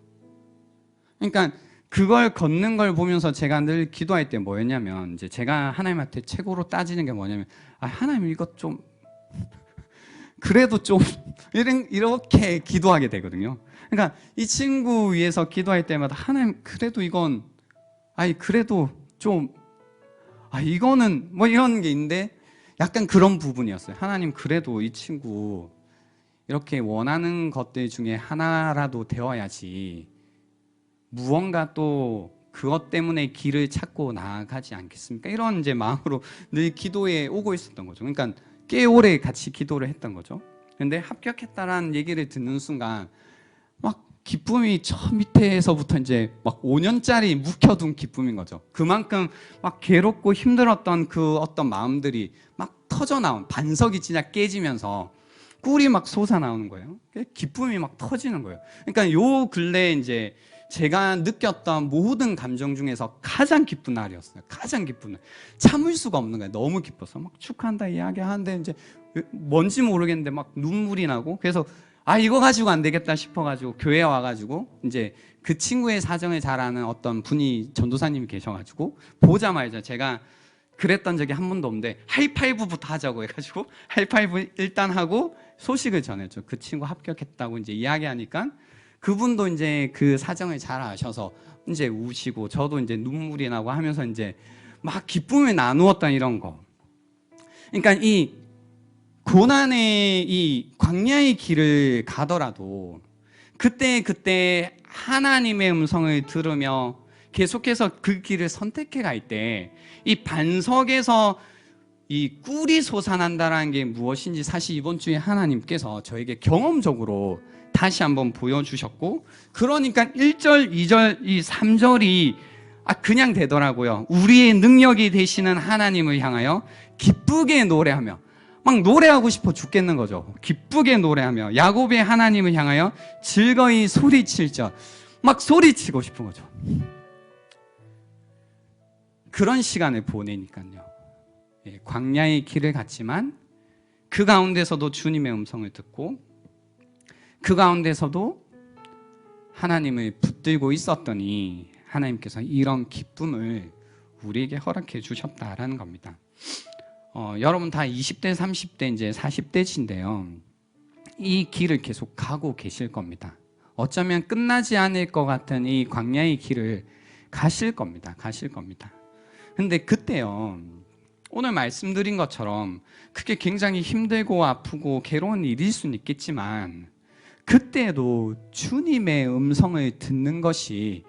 그러니까 그걸 걷는 걸 보면서 제가 늘 기도할 때 뭐였냐면 이제 제가 하나님한테 최고로 따지는 게 뭐냐면 하나님 이것 좀 그래도 좀 이렇게 기도하게 되거든요. 그러니까 이 친구 위해서 기도할 때마다 하나님 그래도 이건 그래도 좀 이거는 뭐 이런 게 있는데 약간 그런 부분이었어요. 하나님 그래도 이 친구 이렇게 원하는 것들 중에 하나라도 되어야지 무언가 또 그것 때문에 길을 찾고 나아가지 않겠습니까? 이런 이제 마음으로 늘 기도에 오고 있었던 거죠. 그러니까 꽤 오래 같이 기도를 했던 거죠. 근데 합격했다라는 얘기를 듣는 순간 막 기쁨이 저 밑에서부터 이제 막 5년짜리 묵혀둔 기쁨인 거죠. 그만큼 막 괴롭고 힘들었던 그 어떤 마음들이 막 터져 나온 반석이 진짜 깨지면서 꿀이 막 솟아나오는 거예요. 기쁨이 막 터지는 거예요. 그러니까 요 근래 이제 제가 느꼈던 모든 감정 중에서 가장 기쁜 날이었어요. 가장 기쁜 날. 참을 수가 없는 거예요. 너무 기뻐서 막 축하한다 이야기하는데 이제 뭔지 모르겠는데 막 눈물이 나고, 그래서 아 이거 가지고 안 되겠다 싶어가지고 교회에 와가지고 이제 그 친구의 사정을 잘 아는 어떤 분이 전도사님이 계셔가지고 보자마자 제가 그랬던 적이 한 번도 없는데 하이파이브부터 하자고 해가지고 하이파이브 일단 하고 소식을 전했죠. 그 친구 합격했다고 이제 이야기하니까 그분도 이제 그 사정을 잘 아셔서 이제 우시고 저도 이제 눈물이 나고 하면서 이제 막 기쁨을 나누었던 이런 거. 그러니까 이 고난의 이 광야의 길을 가더라도 그때 하나님의 음성을 들으며 계속해서 그 길을 선택해 갈 때 이 반석에서 이 꿀이 솟아난다라는 게 무엇인지 사실 이번 주에 하나님께서 저에게 경험적으로 다시 한번 보여주셨고, 그러니까 1절, 2절, 이 3절이 그냥 되더라고요. 우리의 능력이 되시는 하나님을 향하여 기쁘게 노래하며, 막 노래하고 싶어 죽겠는 거죠. 기쁘게 노래하며 야곱의 하나님을 향하여 즐거이 소리칠자, 막 소리치고 싶은 거죠. 그런 시간을 보내니까요. 광야의 길을 갔지만 그 가운데서도 주님의 음성을 듣고 그 가운데서도 하나님을 붙들고 있었더니 하나님께서 이런 기쁨을 우리에게 허락해 주셨다라는 겁니다. 여러분 다 20대, 30대, 이제 40대신데요. 이 길을 계속 가고 계실 겁니다. 어쩌면 끝나지 않을 것 같은 이 광야의 길을 가실 겁니다. 가실 겁니다. 근데 그때요, 오늘 말씀드린 것처럼 그게 굉장히 힘들고 아프고 괴로운 일일 수는 있겠지만 그때도 주님의 음성을 듣는 것이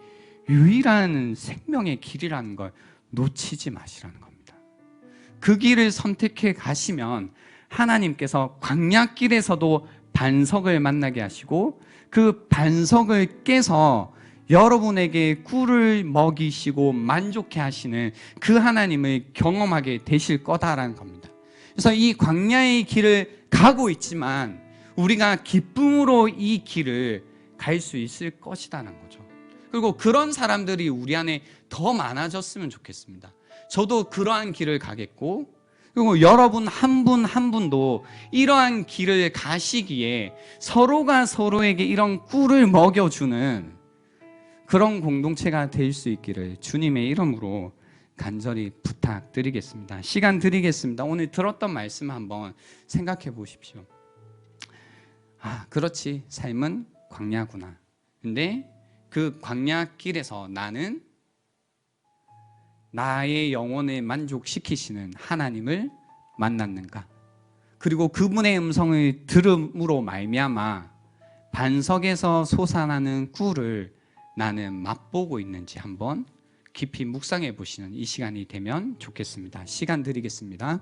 유일한 생명의 길이라는 걸 놓치지 마시라는 겁니다. 그 길을 선택해 가시면 하나님께서 광야길에서도 반석을 만나게 하시고 그 반석을 깨서 여러분에게 꿀을 먹이시고 만족해 하시는 그 하나님을 경험하게 되실 거다라는 겁니다. 그래서 이 광야의 길을 가고 있지만 우리가 기쁨으로 이 길을 갈 수 있을 것이라는 거죠. 그리고 그런 사람들이 우리 안에 더 많아졌으면 좋겠습니다. 저도 그러한 길을 가겠고, 그리고 여러분 한 분 한 분도 이러한 길을 가시기에 서로가 서로에게 이런 꿀을 먹여주는 그런 공동체가 될 수 있기를 주님의 이름으로 간절히 부탁드리겠습니다. 시간 드리겠습니다. 오늘 들었던 말씀 한번 생각해 보십시오. 그렇지, 삶은 광야구나. 근데 그 광야길에서 나는 나의 영혼을 만족시키시는 하나님을 만났는가? 그리고 그분의 음성을 들음으로 말미암아 반석에서 솟아나는 꿀을 나는 맛보고 있는지 한번 깊이 묵상해 보시는 이 시간이 되면 좋겠습니다. 시간 드리겠습니다.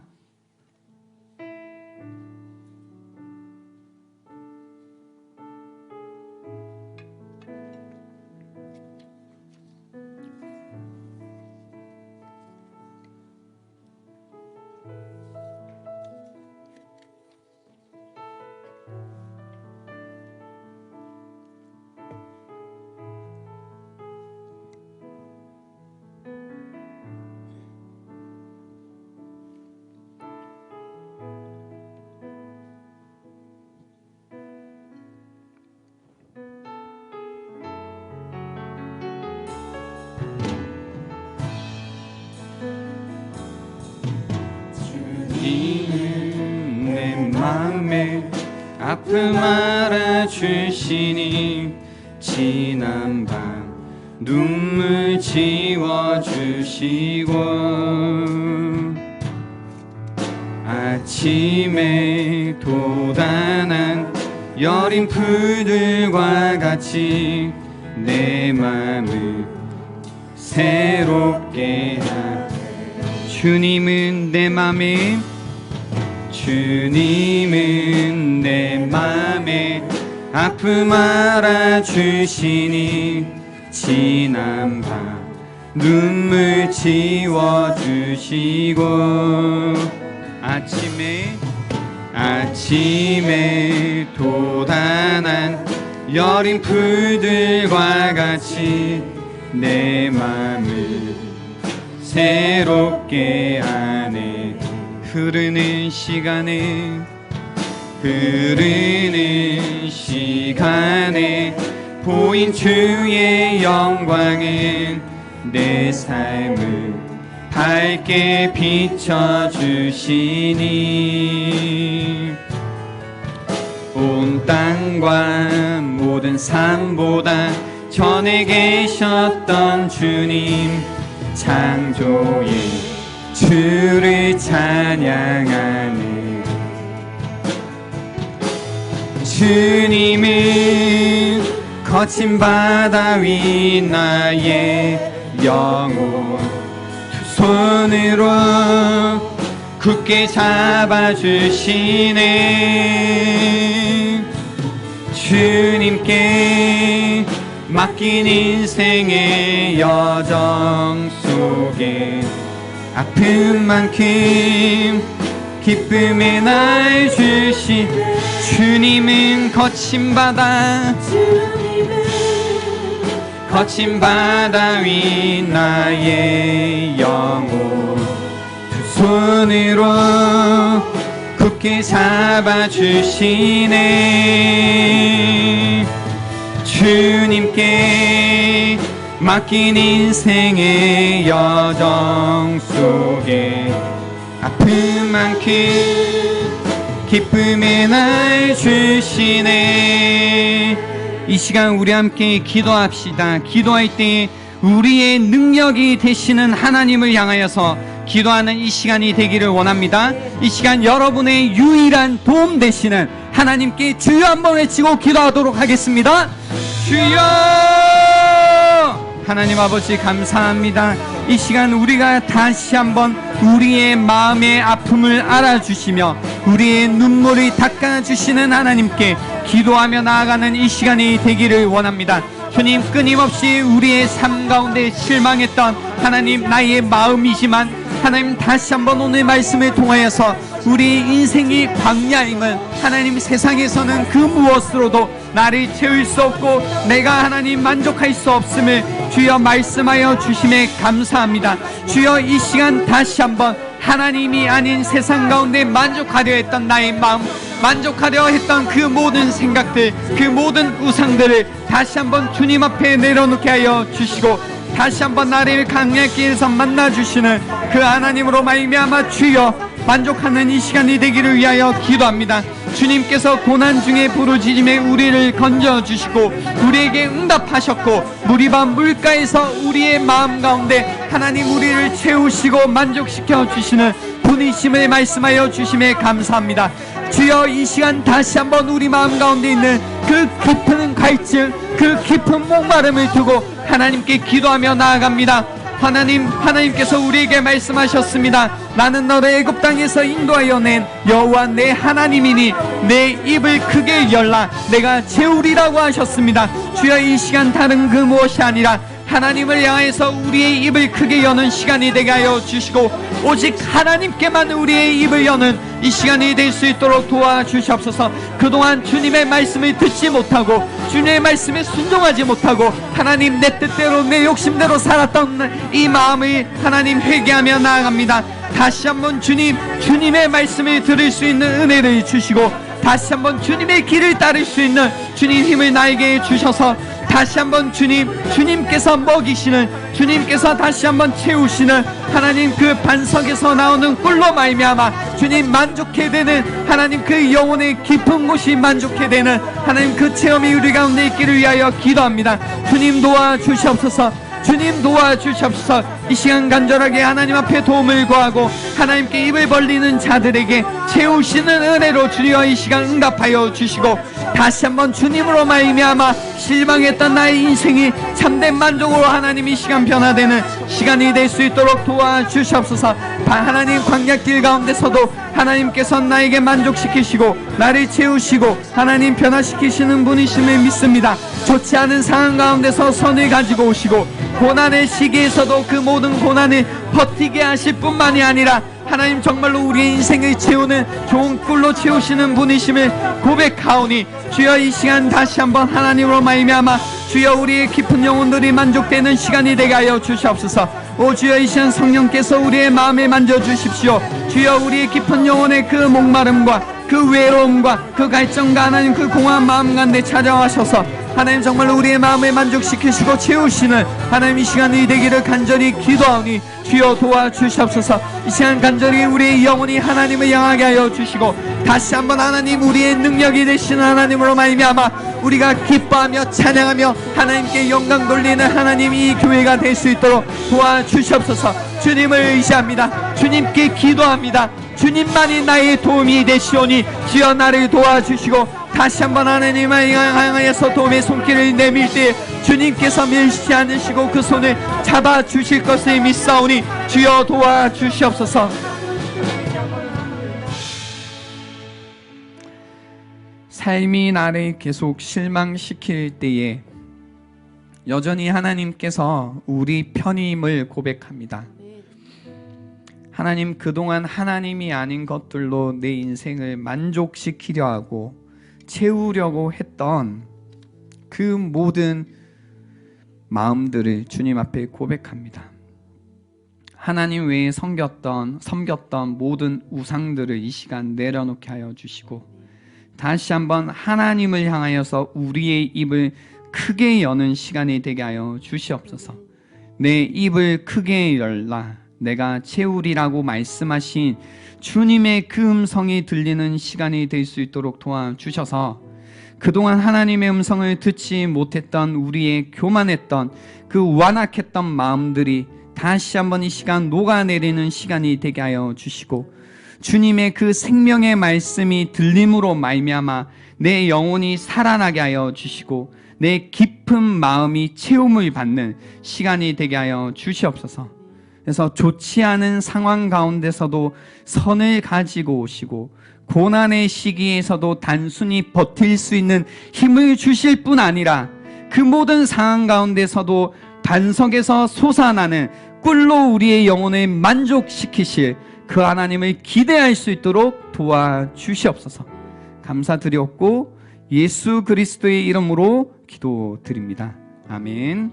내 맘에 아픔 알아주시니 지난 밤 눈물 지워주시고 아침에 돋아난 여린 풀들과 같이 내 맘을 새롭게 하네. 주님은 내 맘에 주님은 내 맘에 아픔 알아주시니 지난 밤 눈물 지워주시고 아침에 돋아난 여린 풀들과 같이 내 맘을 새롭게 하네. 흐르는 시간에 보인 주의 영광은 내 삶을 밝게 비춰주시니 온 땅과 모든 삶보다 전에 계셨던 주님, 창조의 주를 찬양하네. 주님은 거친 바다 위 나의 영혼, 두 손으로 굳게 잡아주시네. 주님께 맡긴 인생의 여정 속에 아픈 만큼 기쁨의 날 주신 주님은 거친 바다 위 나의 영혼, 두 손으로 굳게 잡아주시네. 주님께 맡긴 인생의 여정 속에 아픈 만큼 기쁨의 날 주시네. 이 시간 우리 함께 기도합시다. 기도할 때 우리의 능력이 되시는 하나님을 향하여서 기도하는 이 시간이 되기를 원합니다. 이 시간 여러분의 유일한 도움 되시는 하나님께 주여 한번 외치고 기도하도록 하겠습니다. 주여! 하나님 아버지 감사합니다. 이 시간 우리가 다시 한번 우리의 마음의 아픔을 알아주시며 우리의 눈물을 닦아주시는 하나님께 기도하며 나아가는 이 시간이 되기를 원합니다. 주님, 끊임없이 우리의 삶 가운데 실망했던 하나님 나의 마음이지만 하나님 다시 한번 오늘 말씀을 통하여서 우리 인생이 광야임을 하나님 세상에서는 그 무엇으로도 나를 채울 수 없고 내가 하나님 만족할 수 없음을 주여 말씀하여 주심에 감사합니다. 주여 이 시간 다시 한번 하나님이 아닌 세상 가운데 만족하려 했던 나의 마음, 만족하려 했던 그 모든 생각들, 그 모든 우상들을 다시 한번 주님 앞에 내려놓게 하여 주시고 다시 한번 나를 강약길에서 만나주시는 그 하나님으로 말미암아 주여 만족하는 이 시간이 되기를 위하여 기도합니다. 주님께서 고난 중에 부르짖음에 우리를 건져주시고 우리에게 응답하셨고 무리반 물가에서 우리의 마음 가운데 하나님 우리를 채우시고 만족시켜 주시는 분이심을 말씀하여 주심에 감사합니다. 주여 이 시간 다시 한번 우리 마음 가운데 있는 그 깊은 갈증, 그 깊은 목마름을 두고 하나님께 기도하며 나아갑니다. 하나님께서 우리에게 말씀하셨습니다. 나는 너를 애굽 땅에서 인도하여 낸 여호와 내 하나님이니 내 입을 크게 열라 내가 채우리라고 하셨습니다. 주여 이 시간 다른 그 무엇이 아니라 하나님을 향해서 우리의 입을 크게 여는 시간이 되게 하여 주시고 오직 하나님께만 우리의 입을 여는 이 시간이 될 수 있도록 도와주시옵소서. 그동안 주님의 말씀을 듣지 못하고 주님의 말씀에 순종하지 못하고 하나님 내 뜻대로 내 욕심대로 살았던 이 마음을 하나님 회개하며 나아갑니다. 다시 한번 주님의 말씀을 들을 수 있는 은혜를 주시고 다시 한번 주님의 길을 따를 수 있는 주님 힘을 나에게 주셔서 다시 한번 주님께서 먹이시는 주님께서 다시 한번 채우시는 하나님 그 반석에서 나오는 꿀로 말미암아 주님 만족해 되는 하나님 그 영혼의 깊은 곳이 만족해 되는 하나님 그 체험이 우리 가운데 있기를 위하여 기도합니다. 주님 도와주시옵소서. 주님 도와주시옵소서. 이 시간 간절하게 하나님 앞에 도움을 구하고 하나님께 입을 벌리는 자들에게 채우시는 은혜로 주여 이 시간 응답하여 주시고 다시 한번 주님으로 말미암아 실망했던 나의 인생이 참된 만족으로 하나님 이 시간 변화되는 시간이 될 수 있도록 도와주시옵소서. 하나님 광야길 가운데서도 하나님께서 나에게 만족시키시고 나를 채우시고 하나님 변화시키시는 분이심을 믿습니다. 좋지 않은 상황 가운데서 선을 가지고 오시고 고난의 시기에서도 그 모든 고난을 버티게 하실 뿐만이 아니라 하나님 정말로 우리의 인생을 채우는 좋은 꿀로 채우시는 분이심을 고백하오니 주여 이 시간 다시 한번 하나님으로 말미암아 주여 우리의 깊은 영혼들이 만족되는 시간이 되게 하여 주시옵소서. 오 주여 이 시간 성령께서 우리의 마음에 만져주십시오. 주여 우리의 깊은 영혼의 그 목마름과 그 외로움과 그 갈증과 하나님 그 공허한 마음 가운데 찾아와셔서 하나님 정말로 우리의 마음을 만족시키시고 채우시는 하나님 이 시간이 되기를 간절히 기도하오니 주여 도와주시옵소서. 이 시간 간절히 우리의 영혼이 하나님을 향하게 하여 주시고 다시 한번 하나님 우리의 능력이 되시는 하나님으로 말미암아 우리가 기뻐하며 찬양하며 하나님께 영광 돌리는 하나님 이 교회가 될 수 있도록 도와주시옵소서. 주님을 의지합니다. 주님께 기도합니다. 주님만이 나의 도움이 되시오니 주여 나를 도와주시고 다시 한번 하나님을 향하여서 도움의 손길을 내밀 때 주님께서 멸시지 않으시고 그 손을 잡아주실 것을 믿사오니 주여 도와주시옵소서. 삶이 나를 계속 실망시킬 때에 여전히 하나님께서 우리 편임을 고백합니다. 하나님 그동안 하나님이 아닌 것들로 내 인생을 만족시키려 하고 채우려고 했던 그 모든 마음들을 주님 앞에 고백합니다. 하나님 외에 섬겼던 모든 우상들을 이 시간 내려놓게 하여 주시고 다시 한번 하나님을 향하여서 우리의 입을 크게 여는 시간이 되게 하여 주시옵소서. 내 입을 크게 열라 내가 채우리라고 말씀하신 주님의 그 음성이 들리는 시간이 될 수 있도록 도와주셔서 그동안 하나님의 음성을 듣지 못했던 우리의 교만했던 그 완악했던 마음들이 다시 한번 이 시간 녹아내리는 시간이 되게 하여 주시고 주님의 그 생명의 말씀이 들림으로 말미암아 내 영혼이 살아나게 하여 주시고 내 깊은 마음이 채움을 받는 시간이 되게 하여 주시옵소서. 그래서 좋지 않은 상황 가운데서도 선을 가지고 오시고 고난의 시기에서도 단순히 버틸 수 있는 힘을 주실 뿐 아니라 그 모든 상황 가운데서도 반석에서 솟아나는 꿀로 우리의 영혼을 만족시키실 그 하나님을 기대할 수 있도록 도와주시옵소서. 감사드렸고 예수 그리스도의 이름으로 기도드립니다. 아멘.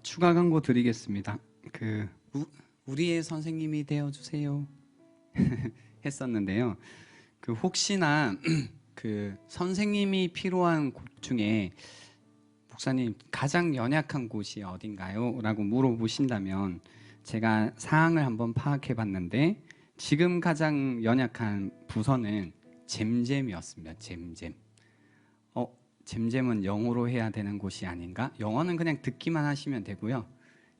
추가 광고 드리겠습니다. 우리의 선생님이 되어 주세요 했었는데요. 혹시나 선생님이 필요한 곳 중에 목사님 가장 연약한 곳이 어딘가요? 라고 물어보신다면 제가 사항을 한번 파악해 봤는데 지금 가장 연약한 부서는 잼잼이었습니다. 잼잼. 잼잼은 영어로 해야 되는 곳이 아닌가? 영어는 그냥 듣기만 하시면 되고요.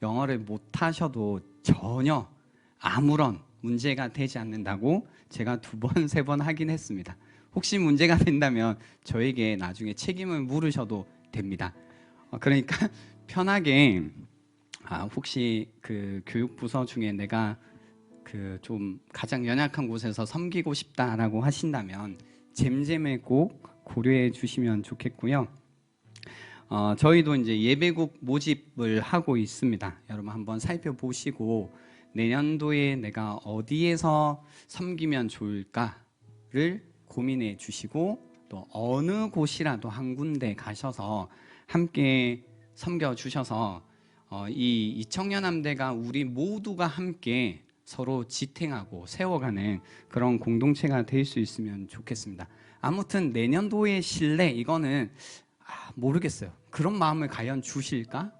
영어를 못하셔도 전혀 아무런 문제가 되지 않는다고 제가 2번, 3번 하긴 했습니다. 혹시 문제가 된다면 저에게 나중에 책임을 물으셔도 됩니다. 그러니까 편하게 혹시 교육부서 중에 내가 좀 가장 연약한 곳에서 섬기고 싶다라고 하신다면 잼잼을 꼭 고려해 주시면 좋겠고요. 저희도 이제 예배국 모집을 하고 있습니다. 여러분 한번 살펴보시고 내년도에 내가 어디에서 섬기면 좋을까를 고민해 주시고 또 어느 곳이라도 한 군데 가셔서 함께 섬겨 주셔서 이 청년함대가 우리 모두가 함께 서로 지탱하고 세워가는 그런 공동체가 될 수 있으면 좋겠습니다. 아무튼 내년도의 신뢰 이거는 모르겠어요. 그런 마음을 과연 주실까?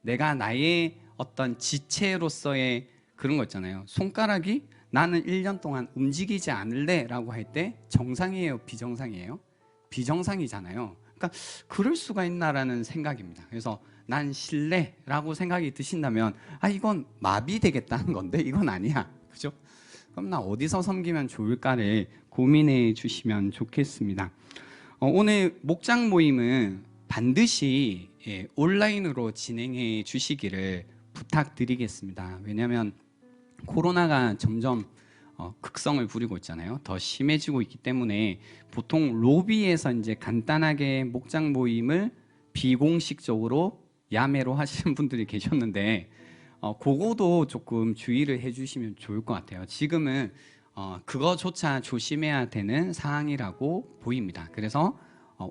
내가 나의 어떤 지체로서의 그런 거 있잖아요. 손가락이 나는 1년 동안 움직이지 않을래 라고 할 때 정상이에요? 비정상이에요? 비정상이잖아요. 그러니까 그럴 수가 있나라는 생각입니다. 그래서 난 신뢰라고 생각이 드신다면 이건 마비되겠다는 건데 이건 아니야. 그죠? 그럼 나 어디서 섬기면 좋을까를 고민해 주시면 좋겠습니다. 오늘 목장 모임은 반드시 온라인으로 진행해 주시기를 부탁드리겠습니다. 왜냐하면 코로나가 점점 극성을 부리고 있잖아요. 더 심해지고 있기 때문에 보통 로비에서 이제 간단하게 목장 모임을 비공식적으로 야매로 하시는 분들이 계셨는데 그거도 조금 주의를 해주시면 좋을 것 같아요. 지금은 그거조차 조심해야 되는 상황이라고 보입니다. 그래서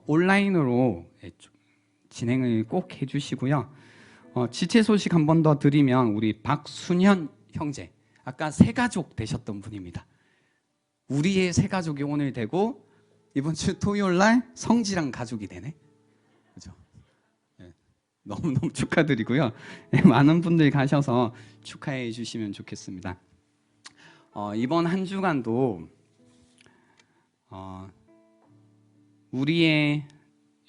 온라인으로 진행을 꼭 해주시고요. 지체 소식 한 번 더 드리면 우리 박순현 형제, 아까 새가족 되셨던 분입니다. 우리의 새가족이 오늘 되고 이번 주 토요일 날 성지랑 가족이 되네. 그죠? 네, 너무너무 축하드리고요. 네, 많은 분들이 가셔서 축하해 주시면 좋겠습니다. 이번 한 주간도 우리의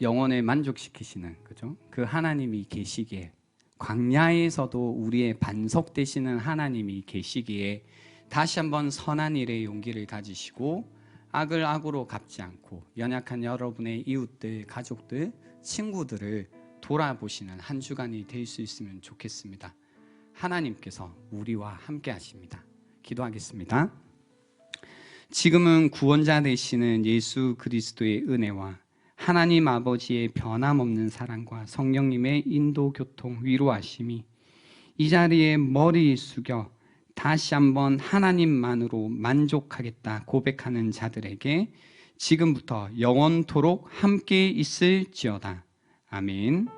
영혼을 만족시키시는, 그죠? 그 하나님이 계시기에, 광야에서도 우리의 반석 되시는 하나님이 계시기에 다시 한번 선한 일에 용기를 가지시고 악을 악으로 갚지 않고 연약한 여러분의 이웃들, 가족들, 친구들을 돌아보시는 한 주간이 될 수 있으면 좋겠습니다. 하나님께서 우리와 함께 하십니다. 기도하겠습니다. 지금은 구원자 되시는 예수 그리스도의 은혜와 하나님 아버지의 변함없는 사랑과 성령님의 인도 교통 위로하심이 이 자리에 머리 숙여 다시 한번 하나님만으로 만족하겠다 고백하는 자들에게 지금부터 영원토록 함께 있을지어다. 아멘.